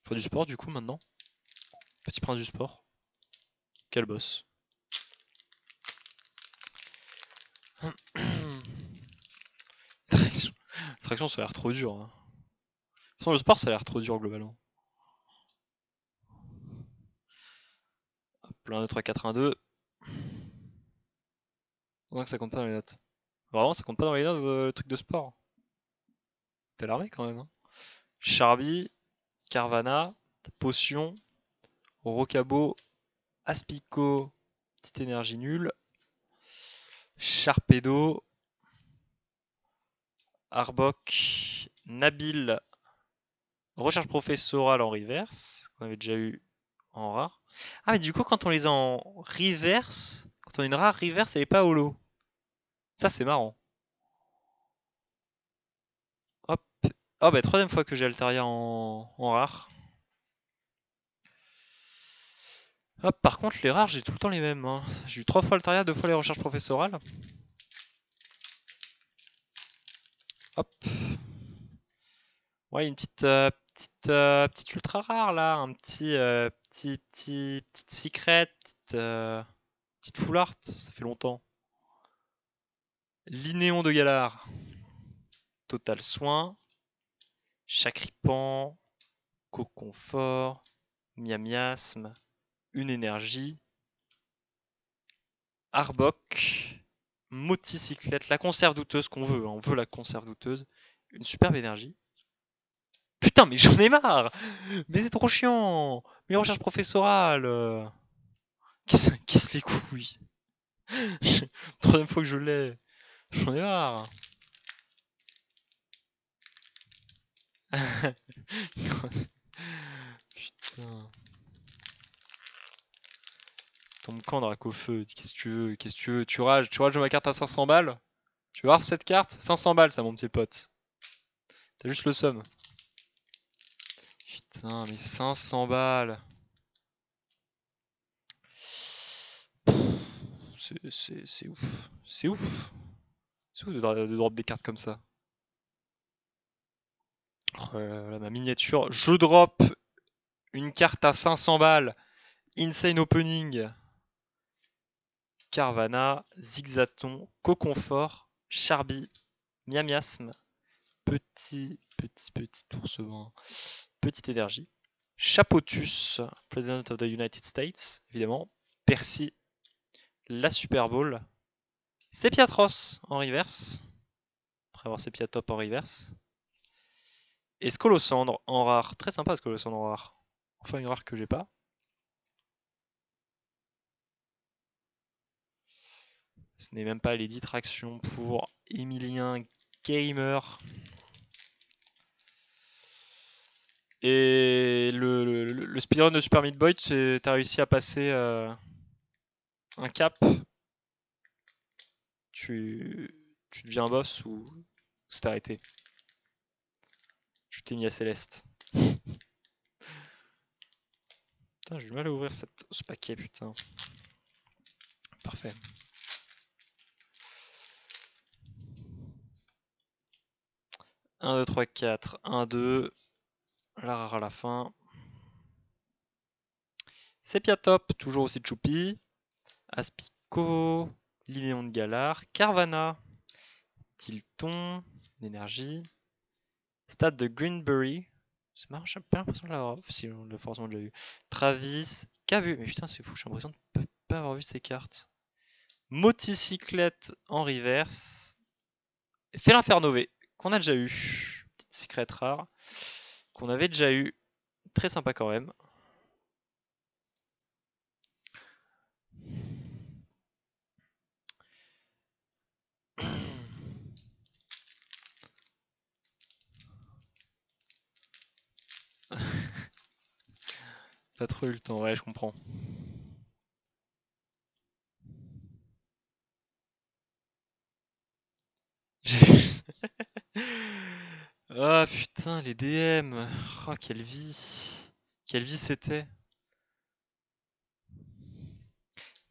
Enfin, du sport, du coup, maintenant. Petit prince du sport. Quel boss. Traction, ça a l'air trop dur. Hein. De toute façon, le sport, ça a l'air trop dur, globalement. Hop, 1, 2, 3, 4, 1, 2. Donc ça compte pas dans les notes. Vraiment, ça compte pas dans les notes, le truc de sport. T'es l'armée quand même. Hein. Charby, Carvana, Potion, Rocabo, Aspico, petite énergie nulle. Sharpedo, Arbok, Nabil, recherche professorale en reverse, qu'on avait déjà eu en rare. Ah, mais du coup, quand on les a en reverse, quand on a une rare reverse, elle est pas holo. Ça, c'est marrant. Hop. Oh, bah, troisième fois que j'ai Altaria en rare. Hop, par contre, les rares, j'ai tout le temps les mêmes. Hein. J'ai eu 3 fois Altaria, 2 fois les recherches professorales. Hop. Ouais, une petite ultra rare là, un petite secret, petite full art, ça fait longtemps. Linéon de Galar, total soin, Chacripan, Coconfort, Miamiasme, une énergie, Arbok, Moticyclette, la conserve douteuse qu'on veut, hein, on veut la conserve douteuse, une superbe énergie. Putain, mais j'en ai marre! Mais c'est trop chiant! Mais recherche professorale! Casse les couilles! Troisième fois que je l'ai! J'en ai marre! Putain. Tombe quand Dracofeu? Qu'est-ce que tu veux? Qu'est-ce que tu veux? Tu rages ma carte à 500 balles? Tu veux voir cette carte? 500 balles, ça, mon petit pote. T'as juste le somme. Putain, mais 500 balles. C'est ouf. C'est ouf. C'est ouf de drop des cartes comme ça. Oh là là, ma miniature. Je drop une carte à 500 balles. Insane Opening. Carvana, Zigzaton, Coconfort, Charby, Miamiasme, petit ours petite énergie. Chapotus, President of the United States, évidemment. Percy, la Super Bowl. Sepiatros en reverse. Après avoir Sepiatop en reverse. Et Scolosandre en rare. Très sympa Scolosandre en rare. Enfin une rare que j'ai pas. Ce n'est même pas les 10 tractions pour Emilien Gamer. Et le speedrun de Super Meat Boy, t'as réussi à passer un cap. Tu deviens un boss ou c'est arrêté. Tu t'es mis à Céleste. Putain, j'ai du mal à ouvrir ce paquet, putain. Parfait. 1, 2, 3, 4. 1, 2. La rare à la fin. Sepiatop, toujours aussi choupi. Aspico. Linéon de Galar. Carvana. Tilton. D'énergie. Stade de Greenberry. C'est marrant, j'ai pas l'impression de l'avoir vu, si on l'a forcément déjà vu. Travis. Cavu. Mais putain, c'est fou, j'ai l'impression de ne pas avoir vu ces cartes. Moticyclette en reverse. Félin Fernové, qu'on a déjà eu. Petite secrète rare. Qu'on avait déjà eu. Très sympa quand même. Pas trop eu le temps, ouais, je comprends. Ah putain, les DM. Oh, quelle vie. Quelle vie c'était.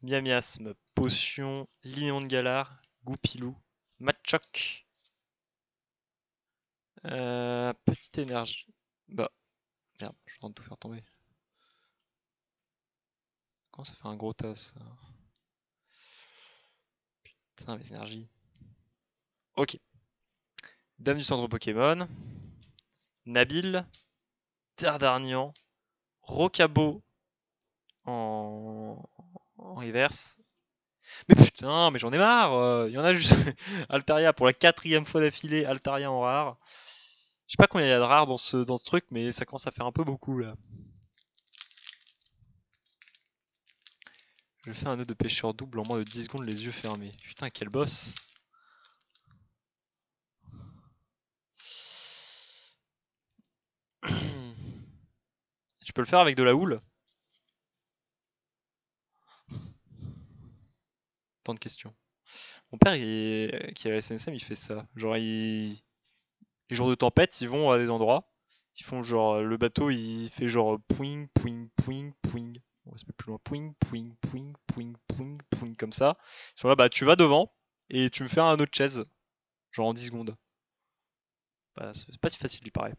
Miamiasme, potion, Linéon de Galar, Goupilou, Machoc. Petite énergie. Bah, merde, je suis en train de tout faire tomber. Comment ça fait un gros tas ça? Putain, les énergies. Ok. Dame du centre Pokémon. Nabil. Terre d'Arnian. Rocabo en... en reverse. Mais putain, mais j'en ai marre. Il y en a juste. Altaria pour la 4ème fois d'affilée. Altaria en rare. Je sais pas combien il y a de rares dans ce truc, mais ça commence à faire un peu beaucoup là. Je fais un nœud de pêcheur double en moins de 10 secondes les yeux fermés. Putain, quel boss. Je peux le faire avec de la houle? Tant de questions. Mon père, qui est à la SNSM, il fait ça. Genre, les jours de tempête, ils vont à des endroits. Ils font genre, le bateau, il fait genre pouing, pouing, pouing, pouing. On va se mettre plus loin. Pouing, pouing, pouing, pouing, pouing, pouing, comme ça. Sur là, bah, tu vas devant et tu me fais un autre chaise. Genre en 10 secondes. Bah, c'est pas si facile, il paraît.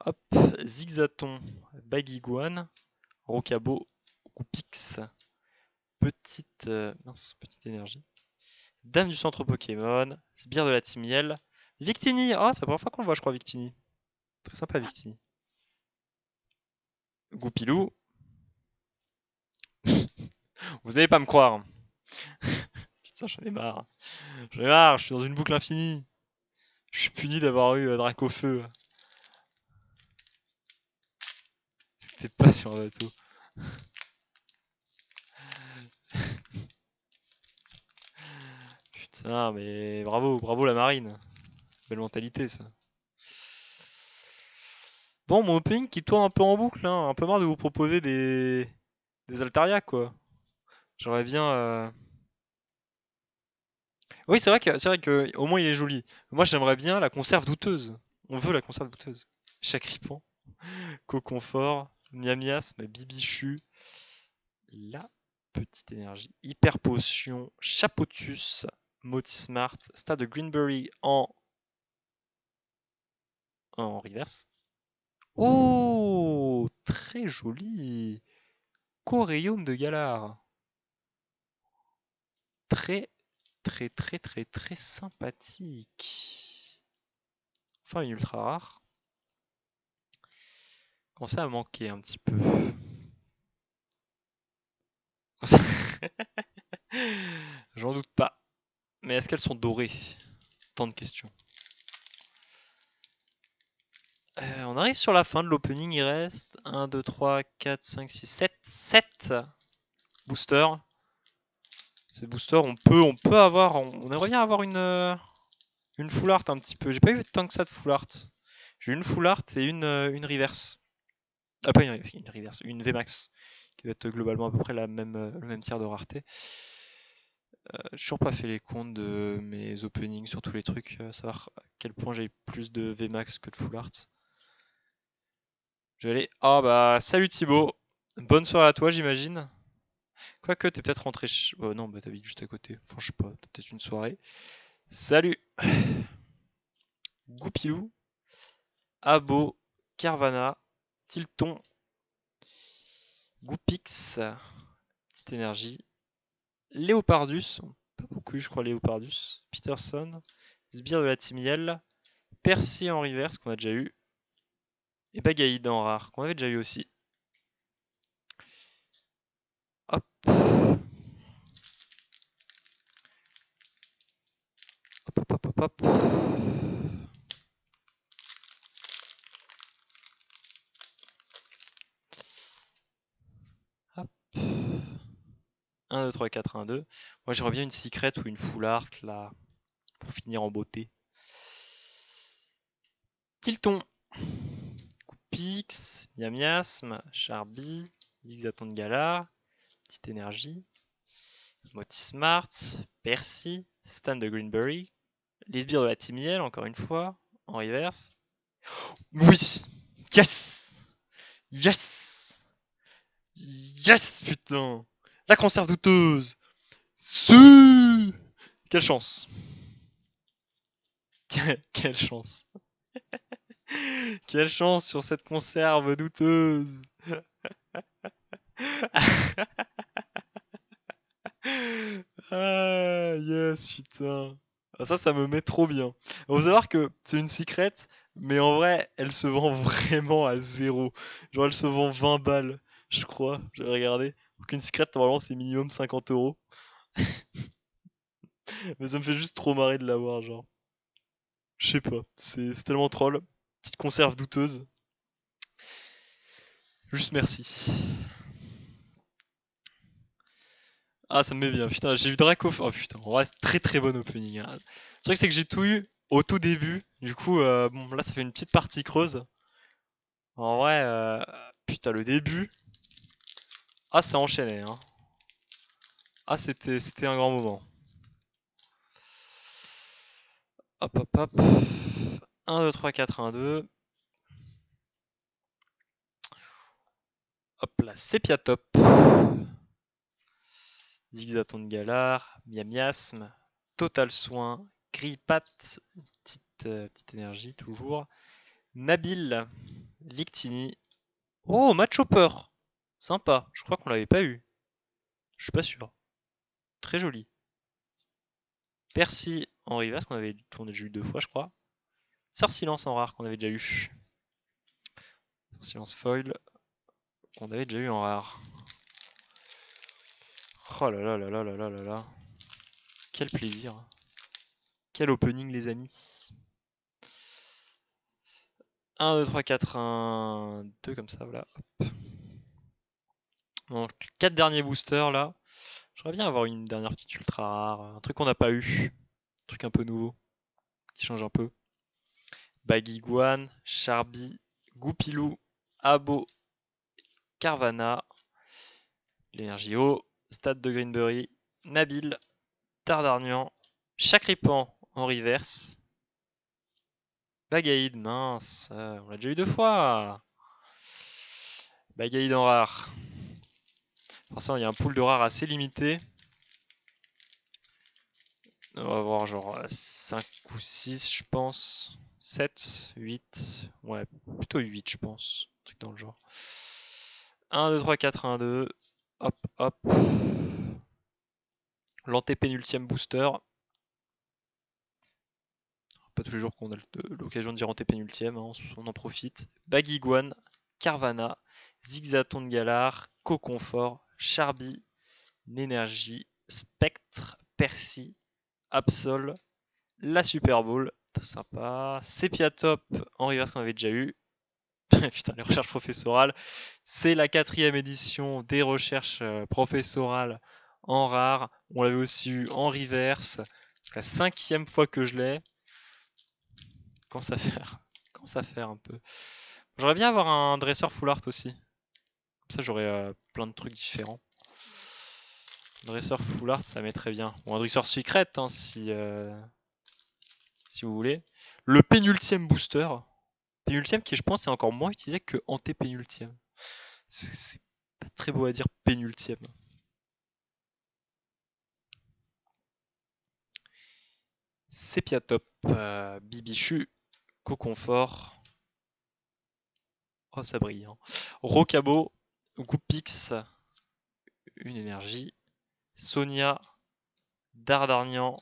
Hop, Zigzaton, Baguiguane, Rocabo, Goupix, petite énergie. Dame du centre Pokémon, Sbire de la Team Yell, Victini. Oh, c'est la première fois qu'on le voit, je crois, Victini. Très sympa, Victini. Goupilou. Vous n'allez pas me croire. Putain, j'en ai marre. J'en ai marre, je suis dans une boucle infinie. Je suis puni d'avoir eu Dracofeu. C'était pas sur un bateau. Putain, mais bravo, bravo la marine. Belle mentalité, ça. Bon, mon opening qui tourne un peu en boucle, hein. Un peu marre de vous proposer des Altaria, quoi. J'aurais bien. Oui, c'est vrai que au moins il est joli. Moi, j'aimerais bien la conserve douteuse. On veut la conserve douteuse. Chacripan, Coconfort, Miamiasme, Bibichu, la petite énergie, Hyper Potion, Chapotus, Motismart, Stade de Greenberry en reverse. Oh, très joli. Coréum de Galar. Très, très, très, très, très sympathique. Enfin, une ultra rare. Commence à manquer un petit peu. J'en doute pas. Mais est-ce qu'elles sont dorées? Tant de questions. On arrive sur la fin de l'opening. Il reste 1, 2, 3, 4, 5, 6, 7. 7 boosters. Ces boosters, on peut avoir. On aimerait bien avoir une full art un petit peu. J'ai pas eu tant que ça de full art. J'ai une full art et une reverse. Ah, pas une reverse, une VMAX. Qui va être globalement à peu près le même tiers de rareté. J'ai toujours pas fait les comptes de mes openings sur tous les trucs, savoir à quel point j'ai plus de VMAX que de full art. Je vais aller. Ah bah salut Thibaut, bonne soirée à toi j'imagine. Quoique t'es peut-être rentré. Non bah t'habites juste à côté. Enfin je sais pas, peut-être une soirée. Salut. Goupilou, Abo, Carvana, Tilton, Goupix, petite énergie, Léopardus, pas beaucoup je crois Léopardus, Peterson, Sbire de la Timiel, Percy en reverse qu'on a déjà eu, et Bagaïd en rare qu'on avait déjà eu aussi. Hop. Hop, hop, hop, hop. Hop. 1, 2, 3, 4, 1, 2. Moi j'aurais bien une secret ou une full art là, pour finir en beauté. Tilton, Coupix, Miamiasme, Charby, Zigzaton de Galar, Petite Énergie, Motismart, Percy, Stan de Greenberry, les sbires de la Timiel, encore une fois, en reverse. Oui! Yes! Yes! Yes, putain! La conserve douteuse! Su! Quelle chance! Quelle chance! Quelle chance sur cette conserve douteuse! Ah, yes, putain! Ah, ça me met trop bien. Il faut savoir que c'est une secret, mais en vrai, elle se vend vraiment à zéro. Genre, elle se vend 20 balles, je crois. J'ai regardé. Donc, une secret, normalement, c'est minimum 50 €. Mais ça me fait juste trop marrer de l'avoir, genre. Je sais pas, c'est tellement troll. Petite conserve douteuse. Juste merci. Ah, ça me met bien. Putain, j'ai eu Draco. Oh putain, en vrai, c'est très très bon opening, hein. Le truc, c'est que j'ai tout eu au tout début. Du coup, bon, là, ça fait une petite partie creuse. En vrai, putain, le début. Ah, ça enchaîné, hein. Ah, c'était un grand moment. Hop, hop, hop. 1, 2, 3, 4, 1, 2. Hop là, Sepia Top. Zigzaton de Galar, Miamiasme, Total Soin, Gripat, petite énergie toujours. Nabil, Victini. Oh, Match Hopper. Sympa, je crois qu'on l'avait pas eu. Je suis pas sûr. Très joli. Percy en reverse qu'on avait déjà eu 2 fois, je crois. Sort Silence en rare qu'on avait déjà eu. Sort Silence foil qu'on avait déjà eu en rare. Oh là là là là là là là là. Quel plaisir. Quel opening les amis. 1, 2, 3, 4, 1, 2 comme ça, voilà. Hop. Bon, 4 derniers boosters là. J'aimerais bien avoir une dernière petite ultra rare. Un truc qu'on n'a pas eu. Un truc un peu nouveau. Qui change un peu. Bagiguan, Charby, Goupilou, Abo, Carvana, l'énergie eau, Stade de Greenberry, Nabil, Tardarnian, Chacripan en reverse, Bagaïd, mince, on l'a déjà eu 2 fois. Bagaïd en rare. Forcément, il y a un pool de rares assez limité. On va voir genre 5 ou 6, je pense. 7, 8. Ouais, plutôt 8, je pense. Un truc dans le genre. 1, 2, 3, 4, 1, 2. Hop, hop. L'antépénultième booster. Pas tous les jours qu'on a l'occasion de dire antépénultième, hein, on en profite. Bagiguan, Carvana, Zigzaton de Galar, Coconfort, Charby, Nénergie, Spectre, Percy, Absol, la Super Bowl, sympa. Sepia Top en reverse qu'on avait déjà eu. Putain, les recherches professorales. C'est la 4e édition des recherches professorales en rare. On l'avait aussi eu en reverse. C'est la 5e fois que je l'ai. Comment ça faire? Comment ça faire un peu? J'aimerais bien avoir un dresseur full art aussi. Comme ça, j'aurais plein de trucs différents. Un dresseur full art, ça mettrait bien. Ou un dresseur secret, hein, si vous voulez. Le pénultième booster. Pénultième qui, je pense, est encore moins utilisé que antépénultième. C'est pas très beau à dire pénultième. Sepia Top, Bibichu, Coconfort. Oh, ça brille. Hein. Rocabo, Goupix, une énergie. Sonia, Dardarnian,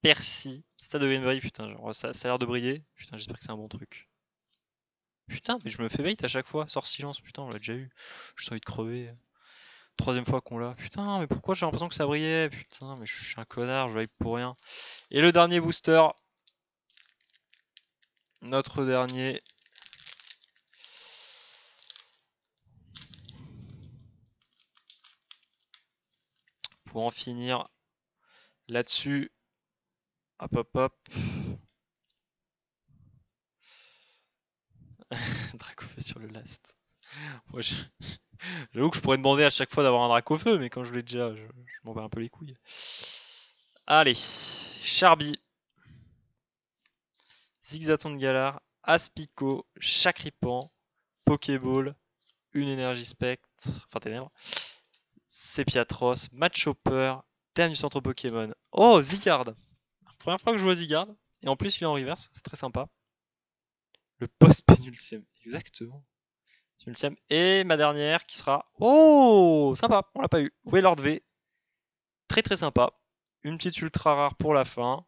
Percy, Stade de Venbury, putain, genre, ça a l'air de briller. Putain, j'espère que c'est un bon truc. Putain, mais je me fais bait à chaque fois. Sors silence, putain, on l'a déjà eu. J'ai envie de crever. Troisième fois qu'on l'a. Putain, mais pourquoi j'ai l'impression que ça brillait? Putain, mais je suis un connard, je hype pour rien. Et le dernier booster. Notre dernier. Pour en finir là-dessus. Hop, hop, hop. Dracofeu sur le last. Moi, j'avoue que je pourrais demander à chaque fois d'avoir un Dracofeu, mais quand je l'ai déjà, je m'en bats un peu les couilles. Allez, Charby, Zigzaton de Galar, Aspico, Chakripan, Pokéball, une énergie spectre, enfin ténèbres, Sepiatros, Matchopper, terme du centre Pokémon. Oh, Zygarde! Première fois que je vois Zygarde, et en plus il est en reverse, c'est très sympa. Le post-pénultième, exactement. Pénultième. Et ma dernière qui sera. Oh, sympa, on l'a pas eu. Wailord V, très très sympa. Une petite ultra rare pour la fin,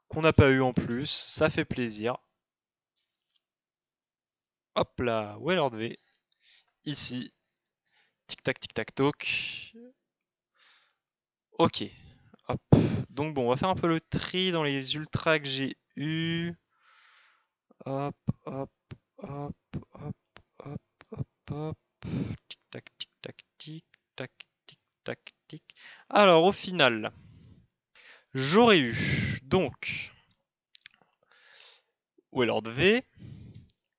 qu'on n'a pas eu en plus, ça fait plaisir. Hop là, Wailord V, ici. Tic-tac, tic-tac, toc. Ok. Hop. Donc bon, on va faire un peu le tri dans les ultras que j'ai eu. Hop, hop, hop, hop, hop, hop, hop. Tic-tac, tic-tac, tic-tac, tic-tac, tic. Alors, au final, j'aurais eu donc Wailord V,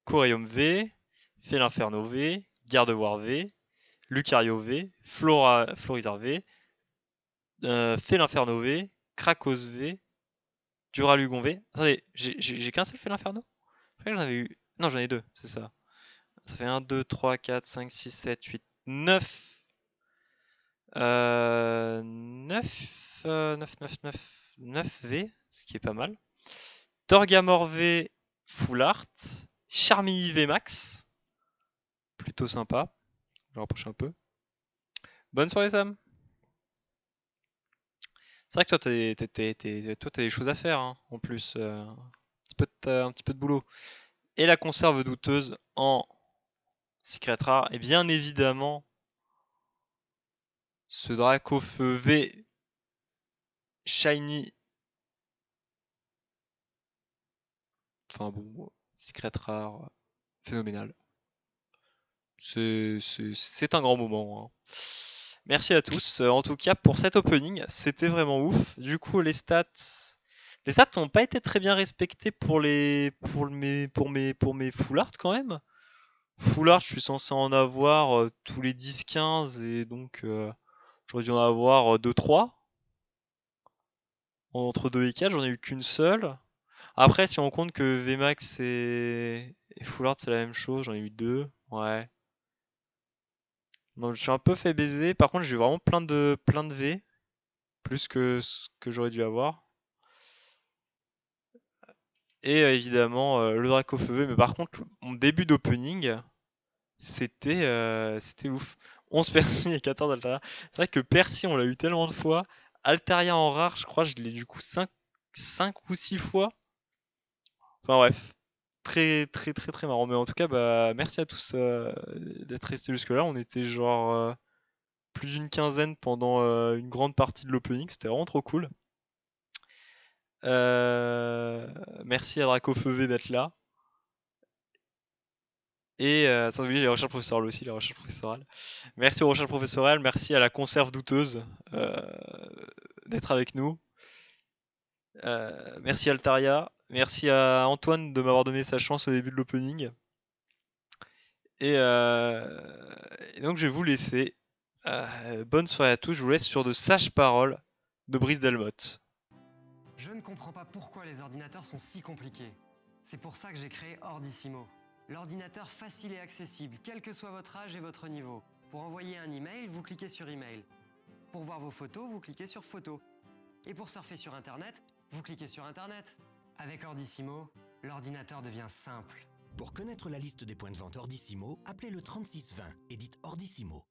Corium V, Félinferno V, Gardevoir V, Lucario V, Florizarre V, Félinferno V, Krakos V, Duralugon V. Attendez, j'ai qu'un seul Félinferno? Je crois que j'en avais eu. Non, j'en ai deux, c'est ça. Ça fait 1, 2, 3, 4, 5, 6, 7, 8, 9. 9, 9, 9, 9, 9 V, ce qui est pas mal. Torgamor V, Full Art. Charmilly V Max. Plutôt sympa. Je rapproche un peu. Bonne soirée, Sam. C'est vrai que toi, t'as des choses à faire, hein, en plus. Un petit peu de boulot. Et la conserve douteuse en Secret Rare. Et bien évidemment, ce Dracofeu V Shiny. Enfin bon, Secret Rare. Phénoménal. C'est un grand moment. Hein. Merci à tous. En tout cas, pour cet opening, c'était vraiment ouf. Du coup, les stats n'ont pas été très bien respectées pour mes full art quand même. Full art, je suis censé en avoir tous les 10-15 et donc j'aurais dû en avoir 2-3. Entre 2 et 4, j'en ai eu qu'une seule. Après, si on compte que VMAX et Full Art c'est la même chose, j'en ai eu 2. Ouais. Donc je suis un peu fait baiser. Par contre, j'ai eu vraiment plein de V, plus que ce que j'aurais dû avoir. Et évidemment, le Dracofeu V. Mais par contre, mon début d'opening, c'était ouf. 11 Percy et 14 Altaria. C'est vrai que Percy, on l'a eu tellement de fois. Altaria en rare, je crois, je l'ai du coup 5 ou 6 fois. Enfin bref, très marrant. Mais en tout cas, bah, merci à tous d'être restés jusque-là. On était genre plus d'une quinzaine pendant une grande partie de l'opening. C'était vraiment trop cool. Merci à Dracofeu V d'être là. Et sans oublier les recherches professorales aussi, les recherches professorales. Merci aux recherches professorales, merci à la conserve douteuse d'être avec nous. Merci Altaria, merci à Antoine de m'avoir donné sa chance au début de l'opening. Et donc je vais vous laisser. Bonne soirée à tous, je vous laisse sur de sages paroles de Brice Delmotte. Je ne comprends pas pourquoi les ordinateurs sont si compliqués. C'est pour ça que j'ai créé Ordissimo. L'ordinateur facile et accessible, quel que soit votre âge et votre niveau. Pour envoyer un email, vous cliquez sur email. Pour voir vos photos, vous cliquez sur photos. Et pour surfer sur Internet, vous cliquez sur Internet. Avec Ordissimo, l'ordinateur devient simple. Pour connaître la liste des points de vente Ordissimo, appelez le 3620 et dites Ordissimo.